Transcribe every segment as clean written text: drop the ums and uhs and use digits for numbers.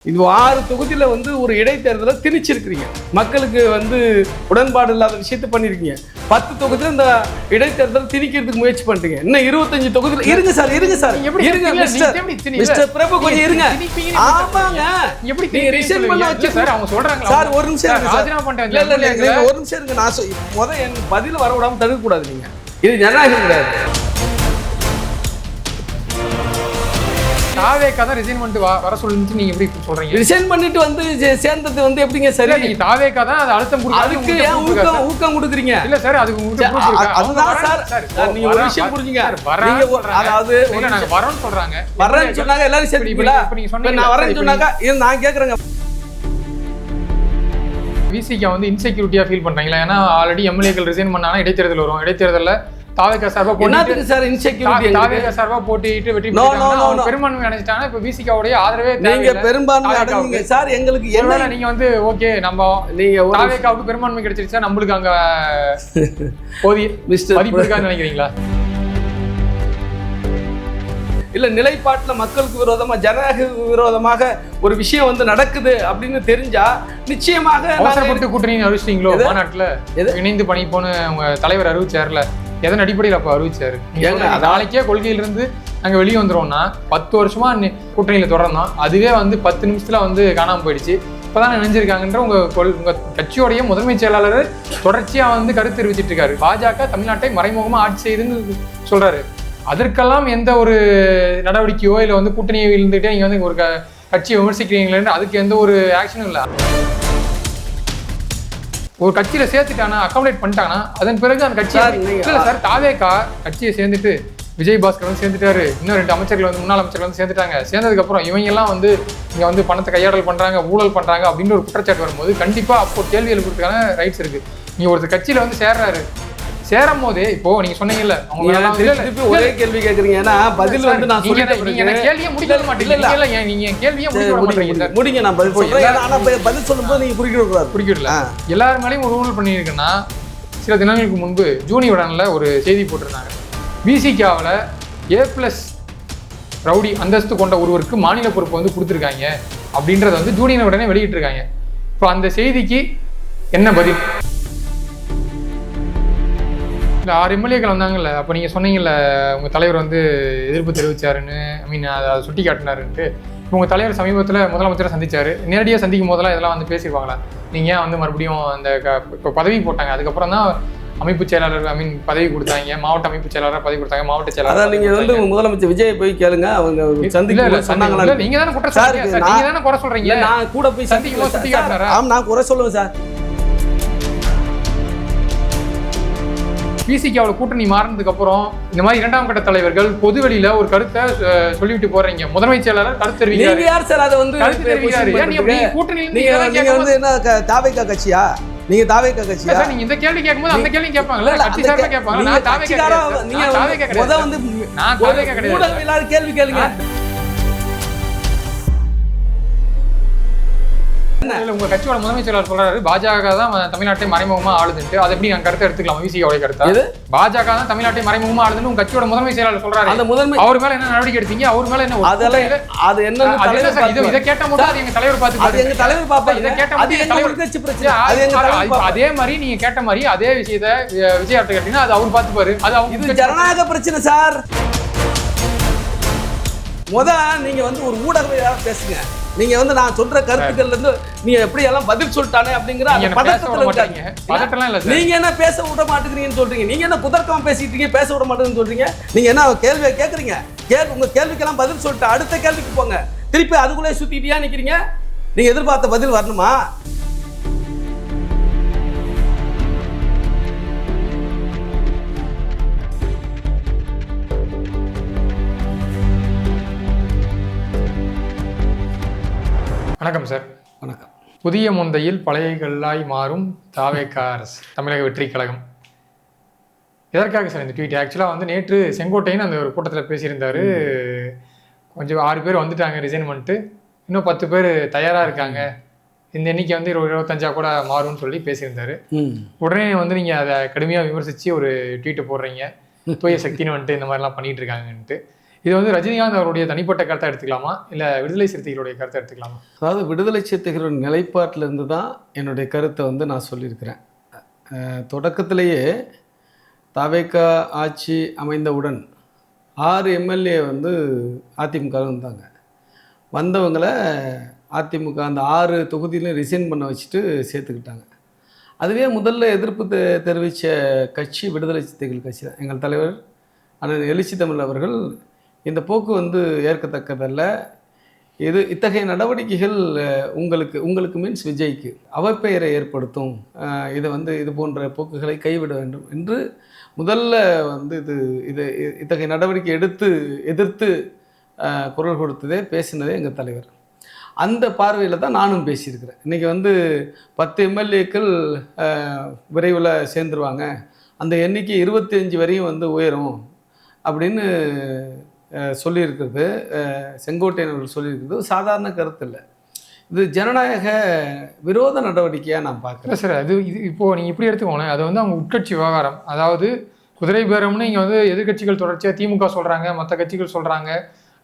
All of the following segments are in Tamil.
இது 6 தொகுதியில ஒரு இடைத்தேர்தலை திணிச்சிருக்கிறீங்க. மக்களுக்கு உடன்பாடு இல்லாத விஷயத்தை பண்ணிருக்கீங்க. 10 தொகுதியில இந்த இடைத்தேர்தல் திணிக்கிறதுக்கு முயற்சி பண்றீங்க. இன்னும் 25 தொகுதியில இருங்க சார் இருங்க மிஸ்டர் பிரபு கொஞ்சம் இருங்க. ஆமாங்க எப்படி நீங்க ரிசைன் பண்ண வச்சு சார் அவங்க சொல்றாங்க சார் ஒரு நிமிஷம் இருங்க ராஜினாமா பண்ணிட்டேன். இல்ல ஒரு நிமிஷம் இருங்க. நான் முதல்ல என் பதில வர விடாம தடுக்க கூடாது. நீங்க இது ஜனநாயகம் கிடையாது. தாவேக்கா தான் ரிசைன் பண்ணிட்டு வர சொல்லுன்னு நீங்க எப்படி சொல்றீங்க? ரிசைன் பண்ணிட்டு சேர்ந்தது எப்படிங்க சரி? நீங்க தாவேக்கா தான் அது அழுத்தம் கொடுக்க அதுக்கு ஏன் ஊக்கம் கொடுக்குறீங்க? இல்ல சார் அதுக்கு அதுதான் சார் நீங்க ஒரு விஷயம் புரிஞ்சுங்க. அதாவது நாங்க வரோம்னு சொல்றாங்க. வரேன்னு சொன்னாங்க எல்லாரும் சேர்த்துப்பீங்களா? நான் வரேன்னு சொன்னாக்கா நான் கேக்குறேங்க. விசிகா இன்செக்யூரிட்டியா ஃபீல் பண்றாங்களா? ஏன்னா ஆல்ரெடி எம்எல்ஏக்கள் ரிசைன் பண்ணாங்கன்னா இடைத்தேர்தல் வரும். இடைத்தேர்தல்ல தாவேக்கா சார்பா போட்டு சார் இன்செக்யூரிட்டி தாவேக்கா சார்பா போட்டிட்டு வெற்றி பெற்றாங்க. பெரும்பான்மை அடைஞ்சிட்டாங்க. இப்ப விசிகாவுடைய ஆதரவே நீங்க பெரும்பான்மை அடைஞ்சீங்க சார். எங்களுக்கு என்ன நீங்க ஓகே நம்ம நீங்க தாவேக்காவுக்கு பெரும்பான்மை கிடைச்சிருச்சா நம்மளுக்கு அங்க போதிய மதிப்பு இருக்கான்னு நினைக்கிறீங்களா? இல்ல நிலைப்பாட்டுல மக்களுக்கு விரோதமா ஜனநாயக விரோதமாக ஒரு விஷயம் நடக்குது அப்படின்னு தெரிஞ்சா நிச்சயமாக அவசரப்பட்டு கூட்டணி அறிவிச்சிட்டீங்களோ? மாநாட்டுல இணைந்து பணி போன உங்க தலைவர் அறிவிச்சார்ல, எதன் அடிப்படையில் அப்ப அறிவிச்சாரு? நாளைக்கே கொள்கையிலிருந்து நாங்க வெளியே வந்துடுவோம்னா 10 வருஷமா கூட்டணியில தொடர்ந்தோம். அதுவே 10 நிமிஷத்துல காணாம போயிடுச்சு. இப்பதான் நினைஞ்சிருக்காங்கன்ற உங்க கட்சியோடைய முதன்மை செயலாளர் தொடர்ச்சியா கருத்து தெரிவிச்சிட்டு இருக்காரு. பாஜக தமிழ்நாட்டை மறைமுகமா ஆட்சி செய்யுதுன்னு சொல்றாரு. அதற்கெல்லாம் எந்த ஒரு நடவடிக்கையோ இல்ல கூட்டணியை இருந்துகிட்டே நீங்க ஒரு கட்சியை விமர்சிக்கிறீங்களே, அதுக்கு எந்த ஒரு ஆக்ஷனும் இல்லை. ஒரு கட்சியில சேர்த்துட்டானா அகாமடேட் பண்ணிட்டாங்கன்னா அதன் பிறகு அந்த கட்சி இல்ல சார். தாவேக்கா கட்சியை சேர்ந்துட்டு விஜயபாஸ்கர் சேர்ந்துட்டாரு. இன்னும் 2 அமைச்சர்கள் முன்னாள் அமைச்சர்கள் சேர்ந்துட்டாங்க. சேர்ந்ததுக்கு அப்புறம் இவங்க எல்லாம் இங்க பணத்தை கையாடல் பண்றாங்க, ஊழல் பண்றாங்க அப்படின்னு ஒரு குற்றச்சாட்டு வரும்போது கண்டிப்பா அப்போ கேள்வி எழுப்புறதுக்கான ரைட்ஸ் இருக்கு. நீங்க ஒரு கட்சியில சேர்றாரு, சேரும் போதே இப்போ நீங்க சொன்னீங்கல்ல அவங்க ஒரே கேள்வி கேக்குறீங்க. ஏன்னா பதில் நான் சொல்லிட்டேன். கேள்வியே முடிக்க மாட்டீங்க. நீங்க கேள்வியே முடிங்க. நான் பதில் சொல்றேன். ஆனா பதில் சொல்லும்போது நீங்க குறிக்கிடல. எல்லாரும் மேலேயும் ஒரு ஊழல் பண்ணியிருக்குன்னா, சில தினங்களுக்கு முன்பு ஜூனி உடன்ல ஒரு செய்தி போட்டிருந்தாங்க. விசிகாவில் A+ ரவுடி அந்தஸ்து கொண்ட ஒருவருக்கு மாநில பொறுப்பு கொடுத்துருக்காங்க அப்படின்றத ஜூனியர் உடனே வெளியிட்டிருக்காங்க. இப்போ அந்த செய்திக்கு என்ன பதில்? இல்லை 6 எம்எல்ஏக்கள் வந்தாங்கல்ல, அப்போ நீங்கள் சொன்னீங்கல்ல உங்கள் தலைவர் எதிர்ப்பு தெரிவிச்சாருன்னு, அதை சுட்டி காட்டினாருன்ட்டு. இப்போ உங்கள் தலைவர் சமீபத்தில் முதலமைச்சரை சந்திச்சாரு. நேரடியாக சந்திக்கும் போதெல்லாம் இதெல்லாம் பேசியிருப்பாங்களா? நீங்கள் ஏன் மறுபடியும் அந்த இப்போ பதவி போட்டாங்க, அதுக்கப்புறம் தான் அமைப்பு செயலாளர் பதவி கொடுத்தாங்க, மாவட்ட அமைப்பு செயலாளர் பதவி கொடுத்தாங்க, மாவட்ட செயலாளர். நீங்க முதலமைச்சர் விஜய் போய் கேளுங்க, அவங்க சந்திக்கல சொன்னாங்களா? நீங்க தானே குறை சொல்றீங்க. நீங்க தானே குறை சொல்றீங்க. நான் கூட போய் சந்திக்கும் சுட்டி காட்டினாரா? நான் குறை சொல்லுவேன் சார். விசிகாவோட கூட்டணி மாறினதுக்கு அப்புறம் இந்த மாதிரி 2ஆம் கட்ட தலைவர்கள் பொதுவெளியில ஒரு கருத்தை சொல்லிவிட்டு போறீங்க. முதன்மை செயலாளர் கருத்து தெரிவிக்கிறாரு. நீங்க யார் சார்? அதை கருத்து தெரிவிக்கிறாரு. கூட்டணியில நீங்க என்ன தாவேக்கா கட்சியா? நீங்க தாவேக்கா கட்சியா? சார் நீங்க இந்த கேள்வி கேட்கும்போது அந்த கேள்வி கேட்பாங்கல்ல, கட்சி சார்பா கேட்பாங்க. நான் தாவேக்கா கிடையாது. நீங்க நான் தாவேக்கா கிடையாது. எல்லாரும் கேள்வி கேளுங்க. உங்க கட்சியோட முதன்மை செயலாளர் சொல்றாரு பாஜக தான் தமிழ்நாட்டை மறைமுகமா ஆளுதுன்ட்டு. அதை எப்படி நான் கருத்தை எடுத்துக்கலாம்? விசிகாவோட கருத்தா? பாஜக தான் தமிழ்நாட்டை மறைமுகமா ஆளுதுன்னு உங்க கட்சியோட முதன்மை செயலாளர் சொல்றாரு. அந்த முதன்மை அவர் மேல என்ன நடவடிக்கை எடுத்தீங்க? அவர் மேல என்ன? அது என்ன? இதை கேட்ட போது அது எங்க தலைவர் பார்த்து எங்க தலைவர் பாப்பாரு. இதை கேட்ட போது அதே மாதிரி நீங்க கேட்ட மாதிரி அதே விஷயத்தை விஜயாட்ட கேட்டீங்கன்னா அது அவர் பார்த்துப்பாரு. அது அவங்க ஜனநாயக பிரச்சனை சார். நீங்க ஒரு ஊடகவியலாளர் பேசுங்க. நீங்க நான் சொல்ற கருத்துக்கள்ல இருந்து நீங்க எப்படி எல்லாம் பதில் சொல்லிட்டானே அப்படிங்கிற அந்த பதட்டத்துல இருக்காங்க. நீங்க என்ன பேச விட மாட்டேங்கிறீங்கன்னு சொல்றீங்க. நீங்க என்ன குதர்க்கமா பேசிட்டு இருக்கீங்க, பேச விட மாட்டேங்குன்னு சொல்றீங்க. நீங்க என்ன கேள்வியை கேக்குறீங்க? உங்க கேள்விக்கெல்லாம் பதில் சொல்லிட்டு அடுத்த கேள்விக்கு போங்க. திருப்பி அதுக்குள்ளே சுத்திட்டியா நிக்கிறீங்க? நீங்க எதிர்பார்த்த பதில் வரணுமா? வணக்கம் சார். வணக்கம். புதிய முந்தையில் பழைய கல்லாய் மாறும் தாவேக்கா அரசு, தமிழக வெற்றி கழகம். எதற்காக சார் இந்த ட்வீட்? ஆக்சுவலாக நேற்று செங்கோட்டையன் அந்த ஒரு கூட்டத்தில் பேசியிருந்தாரு. கொஞ்சம் 6 பேர் வந்துட்டாங்க ரிசைன் பண்ணிட்டு, இன்னும் 10 பேர் தயாராக இருக்காங்க, இந்த எண்ணிக்கை 25 கூட மாறும்னு சொல்லி பேசியிருந்தாரு. உடனே நீங்கள் அதை கடுமையாக விமர்சித்து ஒரு ட்வீட்டை போடுறீங்க, தூய சக்தின்னு இந்த மாதிரிலாம் பண்ணிட்டு இருக்காங்கன்ட்டு. இது வந்து ரஜினிகாந்த் அவருடைய தனிப்பட்ட கருத்தை எடுத்துக்கலாமா இல்லை விடுதலை சிறுத்தைகளுடைய கருத்தை எடுத்துக்கலாமா? அதாவது விடுதலை சிறுத்தைகளோட நிலைப்பாட்டிலிருந்து தான் என்னுடைய கருத்தை வந்து நான் சொல்லியிருக்கிறேன். தொடக்கத்திலேயே தவேக ஆட்சி அமைந்தவுடன் 6 எம்எல்ஏ வந்து அதிமுக வந்தாங்க. வந்தவங்களை அதிமுக அந்த 6 தொகுதியிலும் ரிசைன் பண்ண வச்சுட்டு சேர்த்துக்கிட்டாங்க. அதுவே முதல்ல எதிர்ப்பு தெரிவித்த கட்சி விடுதலை சிறுத்தைகள் கட்சி தான். எங்கள் தலைவர் அண்ணன் எழுச்சி தமிழ் அவர்கள் இந்த போக்கு வந்து ஏற்கத்தக்கதல்ல, இத்தகைய நடவடிக்கைகள் உங்களுக்கு மீன்ஸ் விஜய்க்கு அவப்பெயரை ஏற்படுத்தும், இதை வந்து இது போன்ற போக்குகளை கைவிட வேண்டும் என்று முதல்ல வந்து இத்தகைய நடவடிக்கை எதிர்த்து குரல் கொடுத்ததே பேசினதே எங்கள் தலைவர். அந்த பார்வையில் தான் நானும் பேசியிருக்கிறேன். இன்றைக்கி வந்து 10 எம்எல்ஏக்கள் விரைவில் சேர்ந்துருவாங்க, அந்த எண்ணிக்கை 25 வரையும் வந்து உயரும் அப்படின்னு சொல்லியிருக்கிறது, செங்கோட்டையன் அவர்கள் சொல்லியிருக்கிறது சாதாரண கருத்து இல்லை. இது ஜனநாயக விரோத நடவடிக்கையாக நான் பார்க்குறேன். சார் இது இப்போது நீங்கள் இப்படி எடுத்துக்கோங்களேன், அது வந்து அவங்க உட்கட்சி விவகாரம். அதாவது குதிரை பேரம்னு இங்கே வந்து எதிர்கட்சிகள் தொடர்ச்சியாக திமுக சொல்கிறாங்க, மற்ற கட்சிகள் சொல்கிறாங்க.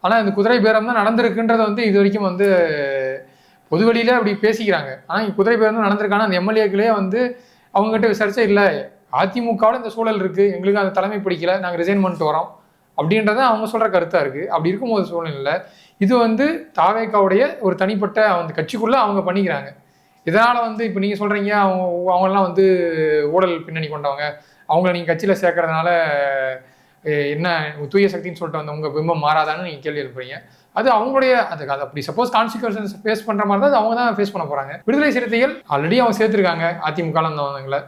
ஆனால் இந்த குதிரை பேரம் தான் நடந்திருக்குன்றதை வந்து இது வரைக்கும் வந்து பொதுவெளியில் அப்படி பேசிக்கிறாங்க. ஆனால் இங்கே குதிரை பேரம் தான் நடந்திருக்கான அந்த எம்எல்ஏக்களே வந்து அவங்ககிட்ட விசாரிச்சா இல்லை, அதிமுகவில் இந்த சூழல் இருக்குது, எங்களுக்கு அந்த தலைமை பிடிக்கல, நாங்கள் ரிசைன் பண்ணிட்டு வரோம் அப்படின்றத அவங்க சொல்கிற கருத்தாக இருக்குது. அப்படி இருக்கும்போது சூழ்நிலையில் இது வந்து தாவேக்காவுடைய ஒரு தனிப்பட்ட அந்த கட்சிக்குள்ளே அவங்க பண்ணிக்கிறாங்க. இதனால் வந்து இப்போ நீங்கள் சொல்கிறீங்க அவங்கெல்லாம் வந்து ஊழல் பின்னணி கொண்டவங்க, அவங்கள நீங்கள் கட்சியில் சேர்க்கறதுனால என்ன தூய சக்தின்னு சொல்லிட்டு வந்து உங்கள் பிம்பம் மாறாதான்னு நீங்கள் கேள்வி எழுப்புறீங்க. அது அவங்களுடைய அது அப்படி சப்போஸ் கான்சிக்வன்சஸ் ஃபேஸ் பண்ணுற மாதிரி தான் அவங்க தான் ஃபேஸ் பண்ண போகிறாங்க. விடுதலை சிறுத்தைகள் ஆல்ரெடி அவங்க சேர்த்துருக்காங்க, அதிமுகவில் இருந்தவங்களை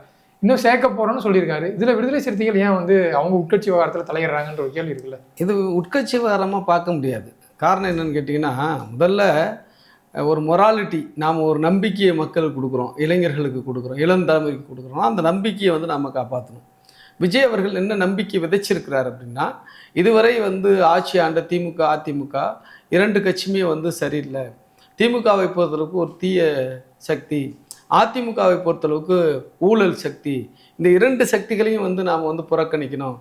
இன்னும் சேர்க்க போகிறோன்னு சொல்லியிருக்காரு. இதில் விடுதலை சிறுத்தைகள் ஏன் வந்து அவங்க உட்கட்சி விவகாரத்தில் தலையிடுறாங்கன்ற ஒரு கேள்வி இருக்குல்ல? இது உட்கட்சி விவகாரமாக பார்க்க முடியாது. காரணம் என்னென்னு கேட்டிங்கன்னா, முதல்ல ஒரு மொராலிட்டி, நாம் ஒரு நம்பிக்கையை மக்களுக்கு கொடுக்குறோம், இளைஞர்களுக்கு கொடுக்குறோம், இளம் தலைமுறைக்கு கொடுக்குறோம். அந்த நம்பிக்கையை வந்து நாம் காப்பாற்றணும். விஜய் அவர்கள் என்ன நம்பிக்கை விதைச்சிருக்கிறார் அப்படின்னா, இதுவரை வந்து ஆட்சி ஆண்ட திமுக அதிமுக 2 கட்சியுமே வந்து சரியில்லை, திமுகவை பொறுத்தளவுக்கு ஒரு தீய சக்தி, அதிமுகவை பொறுத்தளவுக்கு ஊழல் சக்தி, இந்த 2 சக்திகளையும் வந்து நாம் வந்து புறக்கணிக்கணும்,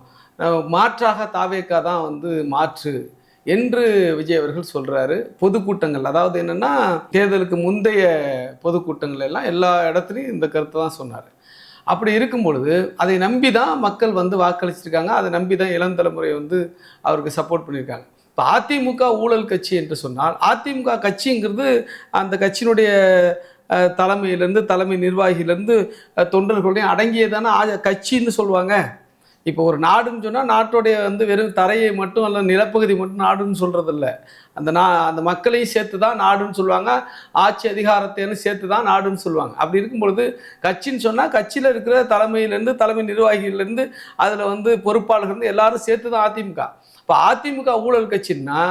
மாற்றாக தாவேக்கா தான் வந்து மாற்று என்று விஜய் அவர்கள் சொல்கிறாரு. பொதுக்கூட்டங்கள், அதாவது என்னென்னா தேர்தலுக்கு முந்தைய பொதுக்கூட்டங்கள் எல்லாம் எல்லா இடத்துலையும் இந்த கருத்தை தான் சொன்னார். அப்படி இருக்கும் பொழுது அதை நம்பி தான் மக்கள் வந்து வாக்களிச்சிருக்காங்க, அதை நம்பி தான் இளம் தலைமுறை வந்து அவருக்கு சப்போர்ட் பண்ணியிருக்காங்க. இப்போ அதிமுக ஊழல் கட்சி என்று சொன்னால், அதிமுக கட்சிங்கிறது அந்த கட்சியினுடைய தலைமையிலேருந்து தலைமை நிர்வாகியிலேருந்து தொண்டர்களுடைய அடங்கியதான கட்சின்னு சொல்லுவாங்க. இப்போ ஒரு நாடுன்னு சொன்னால் நாட்டுடைய வந்து வெறும் தரையை மட்டும் அல்ல நிலப்பகுதி மட்டும் நாடுன்னு சொல்கிறதில்ல, அந்த மக்களையும் சேர்த்து தான் நாடுன்னு சொல்லுவாங்க, ஆட்சி அதிகாரத்தைன்னு சேர்த்து தான் நாடுன்னு சொல்லுவாங்க. அப்படி இருக்கும் பொழுது கட்சின்னு சொன்னால் கட்சியில் இருக்கிற தலைமையிலேருந்து தலைமை நிர்வாகிகள்லேருந்து அதில் வந்து பொறுப்பாளர்கள் எல்லாரும் சேர்த்து தான் அதிமுக. இப்போ அதிமுக ஊழல் கட்சின்னா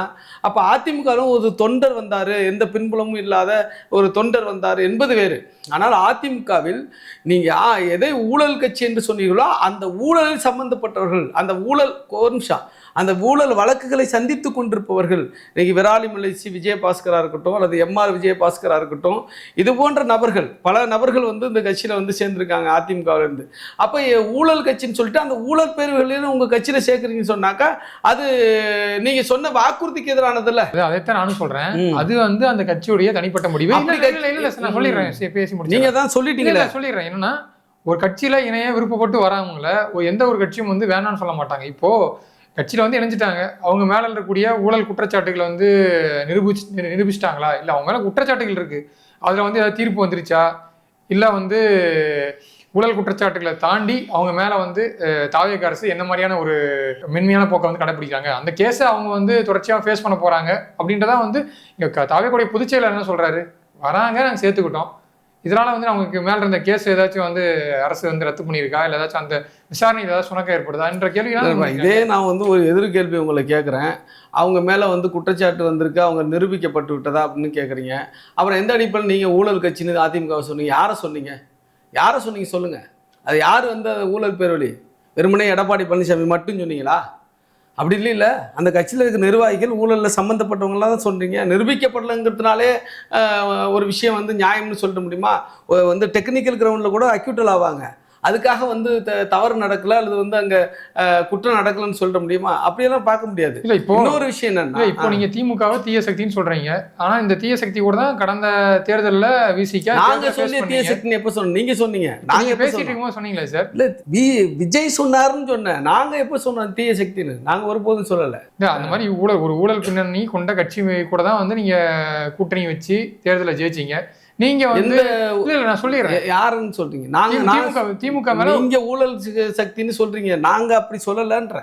அப்போ அதிமுகவும் ஒரு தொண்டர் வந்தார், எந்த பின்புலமும் இல்லாத ஒரு தொண்டர் வந்தார் என்பது வேறு. ஆனால் அதிமுகவில் நீங்கள் எதை ஊழல் கட்சி என்று சொன்னீர்களோ அந்த ஊழலில் சம்பந்தப்பட்டவர்கள், அந்த ஊழல் அந்த ஊழல் வழக்குகளை சந்தித்து கொண்டிருப்பவர்கள், இன்றைக்கி விராலிமலை சி விஜயபாஸ்கராக இருக்கட்டும் அல்லது எம்ஆர் விஜயபாஸ்கராக இருக்கட்டும், இது போன்ற நபர்கள் பல நபர்கள் வந்து இந்த கட்சியில் வந்து சேர்ந்துருக்காங்க அதிமுகவிலேருந்து. அப்போ ஊழல் கட்சின்னு சொல்லிட்டு அந்த ஊழல் பேர்களிலும் உங்கள் கட்சியில் சேர்க்குறீங்கன்னு சொன்னாக்கா அது நீங்கள் சொன்ன வாக்குறுதிக்கு எதிரானது இல்லை. அதைத்தான் நானும் சொல்கிறேன், அது வந்து அந்த கட்சியுடைய தனிப்பட்ட முடிவு. நான் சொல்லிடுறேன், பேசி முடிச்சு நீங்கள் தான் சொல்லிட்டீங்களே. சொல்லிடுறேன் என்னன்னா, ஒரு கட்சியில் இணைய விருப்பப்பட்டு வராங்கள எந்த ஒரு கட்சியும் வந்து வேணான்னு சொல்ல மாட்டாங்க. இப்போது கட்சியில் வந்து இணைஞ்சிட்டாங்க, அவங்க மேலே இருக்கக்கூடிய ஊழல் குற்றச்சாட்டுகளை வந்து நிரூபிச்சிட்டாங்களா, இல்லை அவங்க மேலே குற்றச்சாட்டுகள் இருக்குது, அதில் வந்து ஏதாவது தீர்ப்பு வந்துருச்சா, இல்லை வந்து ஊழல் குற்றச்சாட்டுகளை தாண்டி அவங்க மேலே வந்து தாவேக அரசு என்ன மாதிரியான ஒரு மென்மையான போக்கை வந்து கடைப்பிடிக்கிறாங்க, அந்த கேஸை அவங்க வந்து தொடர்ச்சியாக ஃபேஸ் பண்ண போகிறாங்க அப்படின்றதான் வந்து இங்கே தாவேக்குடைய பொதுச்செயலர் என்ன சொல்கிறாரு, வராங்க நாங்கள் சேர்த்துக்கிட்டோம், இதனால் வந்து அவங்களுக்கு மேலே இருந்த கேஸ் ஏதாச்சும் வந்து அரசு வந்து ரத்து பண்ணியிருக்கா, இல்லை ஏதாச்சும் அந்த விசாரணை ஏதாவது சுணக்கம் ஏற்படுதா என்ற கேள்வி. இதே நான் வந்து ஒரு எதிர்கேள்வி உங்களை கேட்குறேன், அவங்க மேலே வந்து குற்றச்சாட்டு வந்திருக்கு, அவங்க நிரூபிக்கப்பட்டு விட்டதா அப்படின்னு கேட்குறீங்க. அப்புறம் எந்த அடிப்படையில் நீங்கள் ஊழல் கட்சின்னு அதிமுக சொன்னீங்க, யாரை சொன்னீங்க சொல்லுங்கள். அது யார் வந்து ஊழல் பேரொழி, வெறுமனே எடப்பாடி பழனிசாமி மட்டும் சொன்னீங்களா? அப்படி இல்லை, அந்த கட்சியில் இருக்க நிர்வாகிகள் ஊழலில் சம்மந்தப்பட்டவங்களாம் தான் சொல்கிறீங்க. நிரூபிக்கப்படலைங்கிறதுனாலே ஒரு விஷயம் வந்து நியாயம்னு சொல்லிட முடியுமா? வந்து டெக்னிக்கல் கிரவுண்டில் கூட அக்யூட்டல் ஆவாங்க. அதுக்காக வந்து தவறு நடக்கல அல்லது வந்து அங்க குற்றம் நடக்கலன்னு சொல்ல முடியுமா? அப்படியெல்லாம் பார்க்க முடியாது. இல்ல இப்போ இன்னொரு விஷயம் என்னன்னா, இப்போ நீங்க திமுகவை தீய சக்தின்னு சொல்றீங்க. ஆனா இந்த தீய சக்தி கூட தான் கடந்த தேர்தல்ல விசிக நாங்க சொல்லிய தீய சக்தின்னு எப்ப சொன்னோம்? நீங்க சொன்னீங்க. நாங்க பேசிட்டு இருக்கும்போது சொன்னீங்களா சார்? இல்ல விஜய் சொன்னாருன்னு சொன்னேன். நாங்க எப்ப சொன்னோம் தீய சக்தின்னு? நாங்க ஒருபோதும் சொல்லல. அந்த மாதிரி ஒரு ஊழல் பின்னணி கொண்ட கட்சி கூட தான் வந்து நீங்க கூட்டணி வச்சு தேர்தலை ஜெயிச்சீங்க. நீங்க வந்து நான் சொல்லிடுறேன் யாருன்னு சொல்றீங்க? நாங்க திமுக மேல நீங்க ஊழல் சக்தின்னு சொல்றீங்க. நாங்க அப்படி சொல்லலன்ற.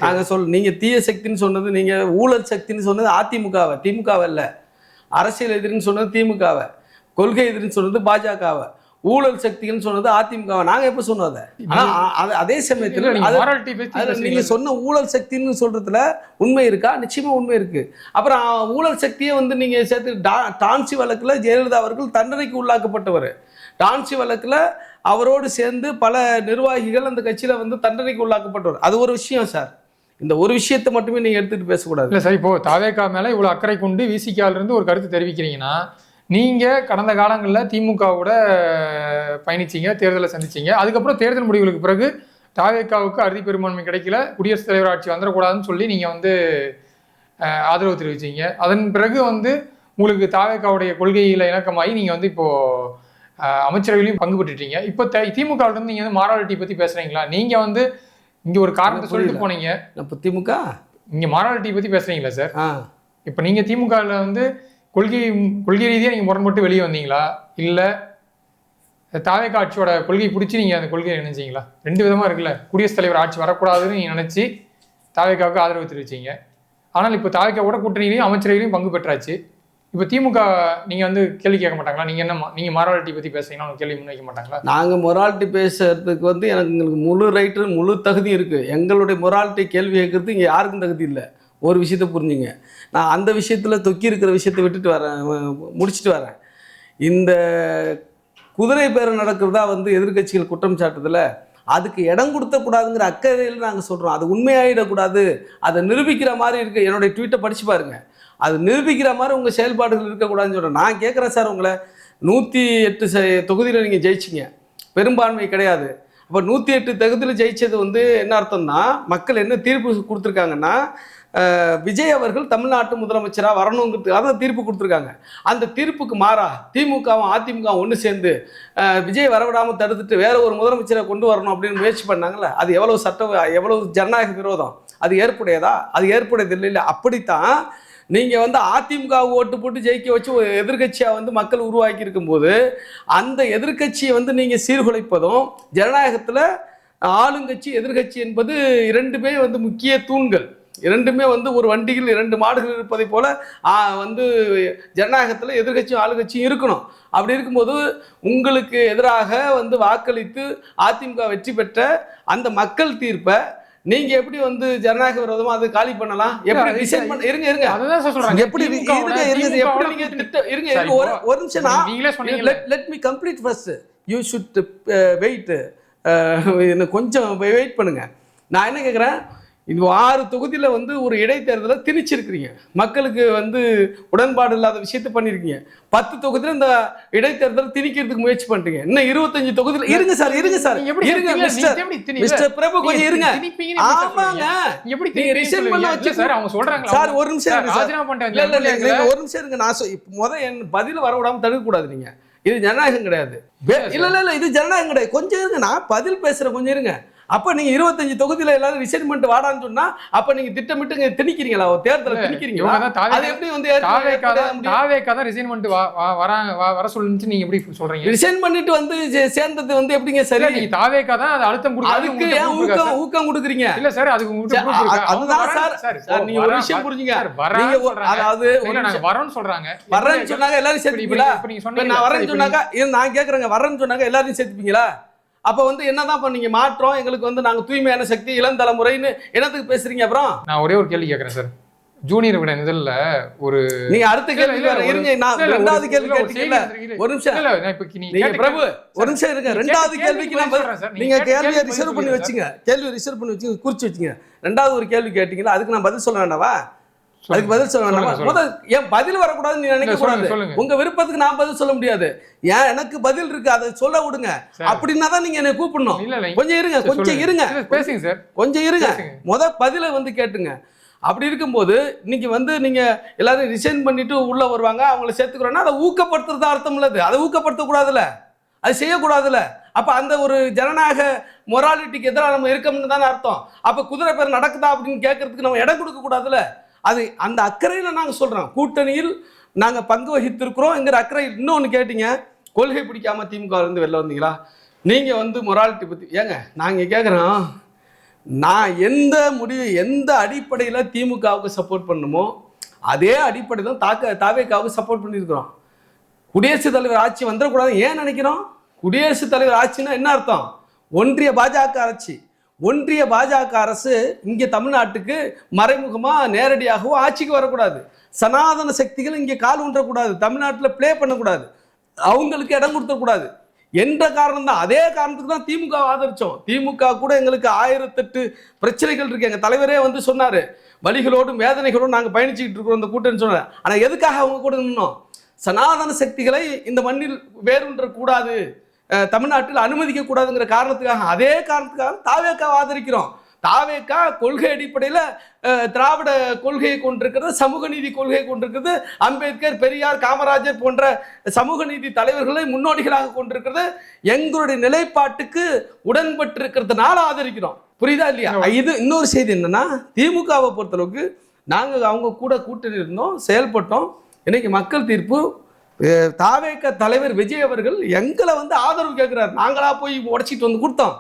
நாங்க நீங்க தீய சக்தின்னு சொன்னது, நீங்க ஊழல் சக்தின்னு சொன்னது அதிமுகவை, திமுகவை இல்ல. அரசியல் எதிரின்னு சொன்னது திமுகவை, கொள்கை எதிரின்னு சொன்னது பாஜகவை, ஊழல் சக்தின்னு சொன்னது அதிமுகவை. நாங்க எப்ப சொன்னோம்? அதே சமயத்துல நீங்க சொன்ன ஊழல் சக்தின்னு சொல்றதுல உண்மை இருக்கா? நிச்சயமா உண்மை இருக்கு. அப்புறம் ஊழல் சக்தியை வந்து நீங்க சேர்த்து டான்சி வழக்குல ஜெயலலிதா அவர்கள் தண்டனைக்கு உள்ளாக்கப்பட்டவர். டான்சி வழக்குல அவரோடு சேர்ந்து பல நிர்வாகிகள் அந்த கட்சியில வந்து தண்டனைக்கு உள்ளாக்கப்பட்டவர். அது ஒரு விஷயம் சார். இந்த ஒரு விஷயத்தை மட்டுமே நீங்க எடுத்துட்டு பேசக்கூடாது. இல்ல சார், இப்போ தாவேகா மேல இவ்வளவு அக்கறை கொண்டு விசிகால இருந்து ஒரு கருத்து தெரிவிக்கிறீங்கன்னா, நீங்க கடந்த காலங்களில் திமுகவோட பயணிச்சீங்க, தேர்தலை சந்திச்சீங்க. அதுக்கப்புறம் தேர்தல் முடிவுகளுக்கு பிறகு தாவேகாவுக்கு அறுதி பெரும்பான்மை கிடைக்கல, குடியரசுத் தலைவர் ஆட்சி வந்துடக்கூடாதுன்னு சொல்லி நீங்க வந்து ஆதரவு தெரிவிச்சீங்க. அதன் பிறகு வந்து உங்களுக்கு தாவேகாவுடைய கொள்கையில இணக்கமாகி நீங்க வந்து இப்போ அமைச்சரவையிலையும் பங்கு பெற்றுட்டீங்க. இப்போ திமுக இருந்து நீங்க வந்து மாராலிட்டி பத்தி பேசுறீங்களா? நீங்க வந்து இங்க ஒரு காரணத்தை சொல்லிட்டு போனீங்க. இப்போ திமுக இங்க மாராலிட்டி பத்தி பேசுறீங்களா சார்? இப்போ நீங்க திமுகவில் வந்து கொள்கை ரீதியாக நீங்கள் முரண்பட்டு வெளியே வந்தீங்களா, இல்லை தாவேகா ஆட்சியோட கொள்கை பிடிச்சி நீங்கள் அந்த கொள்கையை நினைச்சீங்களா? ரெண்டு விதமாக இருக்குல்ல. குடியரசுத் தலைவர் ஆட்சி வரக்கூடாதுன்னு நீங்கள் நினச்சி தாவேகாவுக்கு ஆதரவு தெரிவிச்சிங்க. ஆனால் இப்போ தாவேகாவோட கூட்டணியிலையும் அமைச்சரவையிலையும் பங்கு பெற்றாச்சு. இப்போ திமுக நீங்கள் வந்து கேள்வி கேட்க மாட்டாங்களா? நீங்கள் மாராலிட்டி பற்றி பேசுறீங்கன்னா கேள்வி முன்வைக்க மாட்டாங்களா? நாங்கள் மொராலிட்டி பேசுறதுக்கு வந்து எங்களுக்கு முழு ரைட்டு முழு தகுதி இருக்குது. எங்களுடைய மொராலிட்டி கேள்வி கேட்கறது இங்கே யாருக்கும் தகுதி இல்லை. ஒரு விஷயத்தை புரிஞ்சுங்க. நான் அந்த விஷயத்தில் தொக்கி இருக்கிற விஷயத்தை முடிச்சுட்டு வரேன். இந்த குதிரை பேரம் நடக்கிறதா வந்து எதிர்கட்சிகள் குற்றம் சாட்டுதில்ல, அதுக்கு இடம் கொடுத்தக்கூடாதுங்கிற அக்கறையில் நாங்கள் சொல்கிறோம். அது உண்மையாகிடக்கூடாது, அதை நிரூபிக்கிற மாதிரி இருக்குது. என்னுடைய ட்வீட்டை படித்து பாருங்கள். அது நிரூபிக்கிற மாதிரி உங்கள் செயல்பாடுகள் இருக்கக்கூடாதுன்னு சொல்கிறேன். நான் கேட்குறேன் சார், உங்களை 108 தொகுதியில் நீங்கள் ஜெயிச்சிங்க, பெரும்பான்மை கிடையாது. அப்போ 108 தொகுதியில் ஜெயிச்சது வந்து என்ன அர்த்தம்னா, மக்கள் என்ன தீர்ப்பு கொடுத்துருக்காங்கன்னா, விஜய் அவர்கள் தமிழ்நாட்டு முதலமைச்சராக வரணுங்கிறதுக்காக தான் தீர்ப்பு கொடுத்துருக்காங்க. அந்த தீர்ப்புக்கு மாறா திமுகவும் அதிமுகவும் ஒன்று சேர்ந்து விஜய் வரவிடாமல் தடுத்துட்டு வேற ஒரு முதலமைச்சரை கொண்டு வரணும் அப்படின்னு முயற்சி பண்ணாங்கல்ல, அது எவ்வளவு ஜனநாயக விரோதம். அது ஏற்புடையதா? அது ஏற்புடையது இல்லை. அப்படித்தான் நீங்கள் வந்து அதிமுக ஓட்டு போட்டு ஜெயிக்க வச்சு ஒரு எதிர்கட்சியாக வந்து மக்கள் உருவாக்கி இருக்கும்போது அந்த எதிர்கட்சியை வந்து நீங்கள் சீர்குலைப்பதும், ஜனநாயகத்தில் ஆளுங்கட்சி எதிர்கட்சி என்பது இரண்டுமே வந்து முக்கிய தூண்கள். இரண்டுமே வந்து ஒரு வண்டியில் 2 மாடுகள் இருப்பதை போல வந்து ஜனநாயகத்தில் எதிர்கட்சியும் ஆளுங்கட்சியும் இருக்கணும். அப்படி இருக்கும்போது உங்களுக்கு எதிராக வந்து வாக்களித்து அதிமுக வெற்றி பெற்ற அந்த மக்கள் தீர்ப்பை நீங்க எப்படி வந்து ஜனநாயக விரோதமா அதை காலி பண்ணலாம்? எப்படி டிசைன் பண்ண? இருங்க அதுதான் சொல்றாங்க. எப்படி எப்படி நீங்க இருங்க ஒரு நிமிஷம், நீங்களே சொன்னீங்க. Let me complete first. You should wait. கொஞ்சம் வெயிட் பண்ணுங்க. நான் என்ன கேட்குறேன், இது 6 தொகுதியில் வந்து ஒரு இடைத்தேர்தலை திணிச்சிருக்கிறீங்க. மக்களுக்கு வந்து உடன்பாடு இல்லாத விஷயத்த பண்ணியிருக்கீங்க. 10 தொகுதியில் இந்த இடைத்தேர்தல் திணிக்கிறதுக்கு முயற்சி பண்ணுறீங்க. இன்னும் 25 தொகுதியில் இருங்க சார் மிஸ்டர் பிரபு, கொஞ்சம் இருங்க. ஆமாங்க, நீங்க ரிசைன் பண்ண வச்சு சார் அவங்க சொல்றாங்க சார். ஒரு நிமிஷம் இருங்க சார், ஒரு நிமிஷம் இருங்க. நான் என் பதில் வர விடாம தடுக்க கூடாது. நீங்க இது ஜனநாயகம் கிடையாது. இல்ல இது ஜனநாயகம் கிடையாது. கொஞ்சம் இருங்க, நான் பதில் பேசுறேன், கொஞ்சம் இருங்க. அப்ப நீங்க 25 தொகுதியில எல்லாரும் ரிசைன்மெண்ட் வாடான்னு சொன்னா அப்ப நீங்க திட்டமிட்டு திணிக்கிறீங்களா? தேர்தலை திணிக்கிறீங்களா? அது எப்படி வந்து தாவேகா தான் ரிசைன்மெண்ட் வர சொல்லுன்னு நீங்க எப்படி சொல்றீங்க? ரிசைன் பண்ணிட்டு வந்து சேர்ந்தது வந்து எப்படிங்க சரி? நீங்க தாவேகா தான் அது அழுத்தம் கொடுக்க, அதுக்கு ஏன் ஊக்கம் கொடுக்குறீங்க? இல்ல சார், அதுக்கு அதுதான் சார் நீங்க ஒரு விஷயம் புரிஞ்சுங்க. அதாவது நாங்க வரோன்னு சொல்றாங்க. வரேன்னு சொன்னாங்க எல்லாரும் சேர்த்துப்பீங்களா? நான் வரேன்னு சொன்னாங்க, நான் கேக்குறேங்க, வரேன்னு சொன்னாங்க எல்லாரும் சேர்த்துப்பீங்களா? அப்ப வந்து என்னதான் பண்ணீங்க? மாற்றம் எங்களுக்கு வந்து நாங்க தூய்மையான சக்தி, இளம் தலைமுறைன்னு என்னத்துக்கு பேசுறீங்க? அப்புறம் நான் ஒரே ஒரு கேள்வி கேட்கறேன் சார். ஜூனியர் விட இதழ்ல ஒரு நீங்க அடுத்த கேள்வி இருங்க, நான் ரெண்டாவது கேள்வி கேட்டீங்கல்ல, ஒரு நிமிஷம் நீங்க பிரபு ஒரு நிமிஷம் இருங்க. ரெண்டாவது கேள்விக்கு நான் நீங்க கேள்வியை ரிசர்வ் பண்ணி வச்சுங்க, கேள்வி ரிசர்வ் பண்ணி வச்சுங்க, குறிச்சு வச்சுங்க. ரெண்டாவது ஒரு கேள்வி கேட்டீங்களா, அதுக்கு நான் பதில் சொல்ல வேண்டாவா? அதுக்கு பதில் சொல்ல வேண்டாமா? முதல் ஏன் பதில் வரக்கூடாதுன்னு நீ நினைக்க கூடாது. உங்க விருப்பத்துக்கு நான் பதில் சொல்ல முடியாது. ஏன் எனக்கு பதில் இருக்கு, அதை சொல்ல விடுங்க. அப்படின்னா தான் நீங்க என்னை கூப்பிடணும். கொஞ்சம் இருங்க, கொஞ்சம் இருங்க, பேசுங்க சார், கொஞ்சம் இருங்க. பதில வந்து கேட்டுங்க. அப்படி இருக்கும்போது இன்னைக்கு வந்து நீங்க எல்லாரும் ரிசைன் பண்ணிட்டு உள்ள வருவாங்க, அவங்களை சேர்த்துக்கிறோன்னா அதை ஊக்கப்படுத்துறது அர்த்தம் இல்லது. அதை ஊக்கப்படுத்தக்கூடாதுல்ல, அது செய்யக்கூடாதுல்ல. அப்ப அந்த ஒரு ஜனநாயக மொராலிட்டிக்கு எதிராக நம்ம இருக்கோம்னு தானே அர்த்தம். அப்ப குதிரை பேர் நடக்குதா அப்படின்னு கேட்கறதுக்கு நம்ம இடம் கொடுக்க கூடாதுல்ல. அது அந்த அக்கறையில் நாங்கள் சொல்கிறோம், கூட்டணியில் நாங்கள் பங்கு வகித்திருக்கிறோம் அக்கறை. இன்னொன்று கேட்டீங்க, கொள்கை பிடிக்காம திமுக இருந்து வெளில வந்தீங்களா? நீங்கள் வந்து மொராலிட்டி பற்றி ஏங்க நாங்கள் கேட்குறோம். நான் எந்த முடிவு எந்த அடிப்படையில் திமுகவுக்கு சப்போர்ட் பண்ணணுமோ அதே அடிப்படை தான் தாவேக்காவுக்கு சப்போர்ட் பண்ணியிருக்கிறோம். குடியரசுத் தலைவர் ஆட்சி வந்துடக்கூடாது ஏன் நினைக்கிறோம்? குடியரசுத் தலைவர் ஆட்சின்னா என்ன அர்த்தம்? ஒன்றிய பாஜக ஆட்சி. ஒன்றிய பாஜக அரசு இங்கே தமிழ்நாட்டுக்கு மறைமுகமாக நேரடியாகவும் ஆட்சிக்கு வரக்கூடாது. சனாதன சக்திகள் இங்கே கால் ஊன்றக்கூடாது, தமிழ்நாட்டில் ப்ளே பண்ணக்கூடாது, அவங்களுக்கு இடம் கொடுத்துடக்கூடாது என்ற காரணம் தான். அதே காரணத்துக்கு தான் திமுக ஆதரித்தோம். திமுக கூட எங்களுக்கு 1008 பிரச்சனைகள் இருக்கு. எங்கள் தலைவரே வந்து சொன்னார், வலிகளோடும் வேதனைகளோடும் நாங்கள் பயணிச்சுக்கிட்டு இருக்கிறோம் இந்த கூட்டம்னு சொன்னார். ஆனால் எதுக்காக அவங்க கூட நின்னோம்? சனாதன சக்திகளை இந்த மண்ணில் வேறுன்றக்கூடாது, தமிழ்நாட்டில் அனுமதிக்க கூடாதுங்கிற காரணத்துக்காக. அதே காரணத்துக்காக தாவேக்கா ஆதரிக்கிறோம். தாவேக்கா கொள்கை அடிப்படையில் திராவிட கொள்கையை கொண்டிருக்கிறது, சமூக நீதி கொள்கையை கொண்டிருக்கிறது, அம்பேத்கர், பெரியார், காமராஜர் போன்ற சமூக நீதி தலைவர்களை முன்னோடிகளாக கொண்டிருக்கிறது. எங்களுடைய நிலைப்பாட்டுக்கு உடன்பட்டு இருக்கிறதுனால ஆதரிக்கிறோம். புரியுதா இல்லையா? இது இன்னொரு செய்தி என்னன்னா, திமுகவை பொறுத்தளவுக்கு நாங்கள் அவங்க கூட கூட்டணி இருந்தோம், செயல்பட்டோம். இன்னைக்கு மக்கள் தீர்ப்பு. தாவேக தலைவர் விஜய் அவர்கள் எங்களை வந்து ஆதரவு கேட்குறாரு. நாங்களா போய் உடச்சிட்டு வந்து கொடுத்தோம்,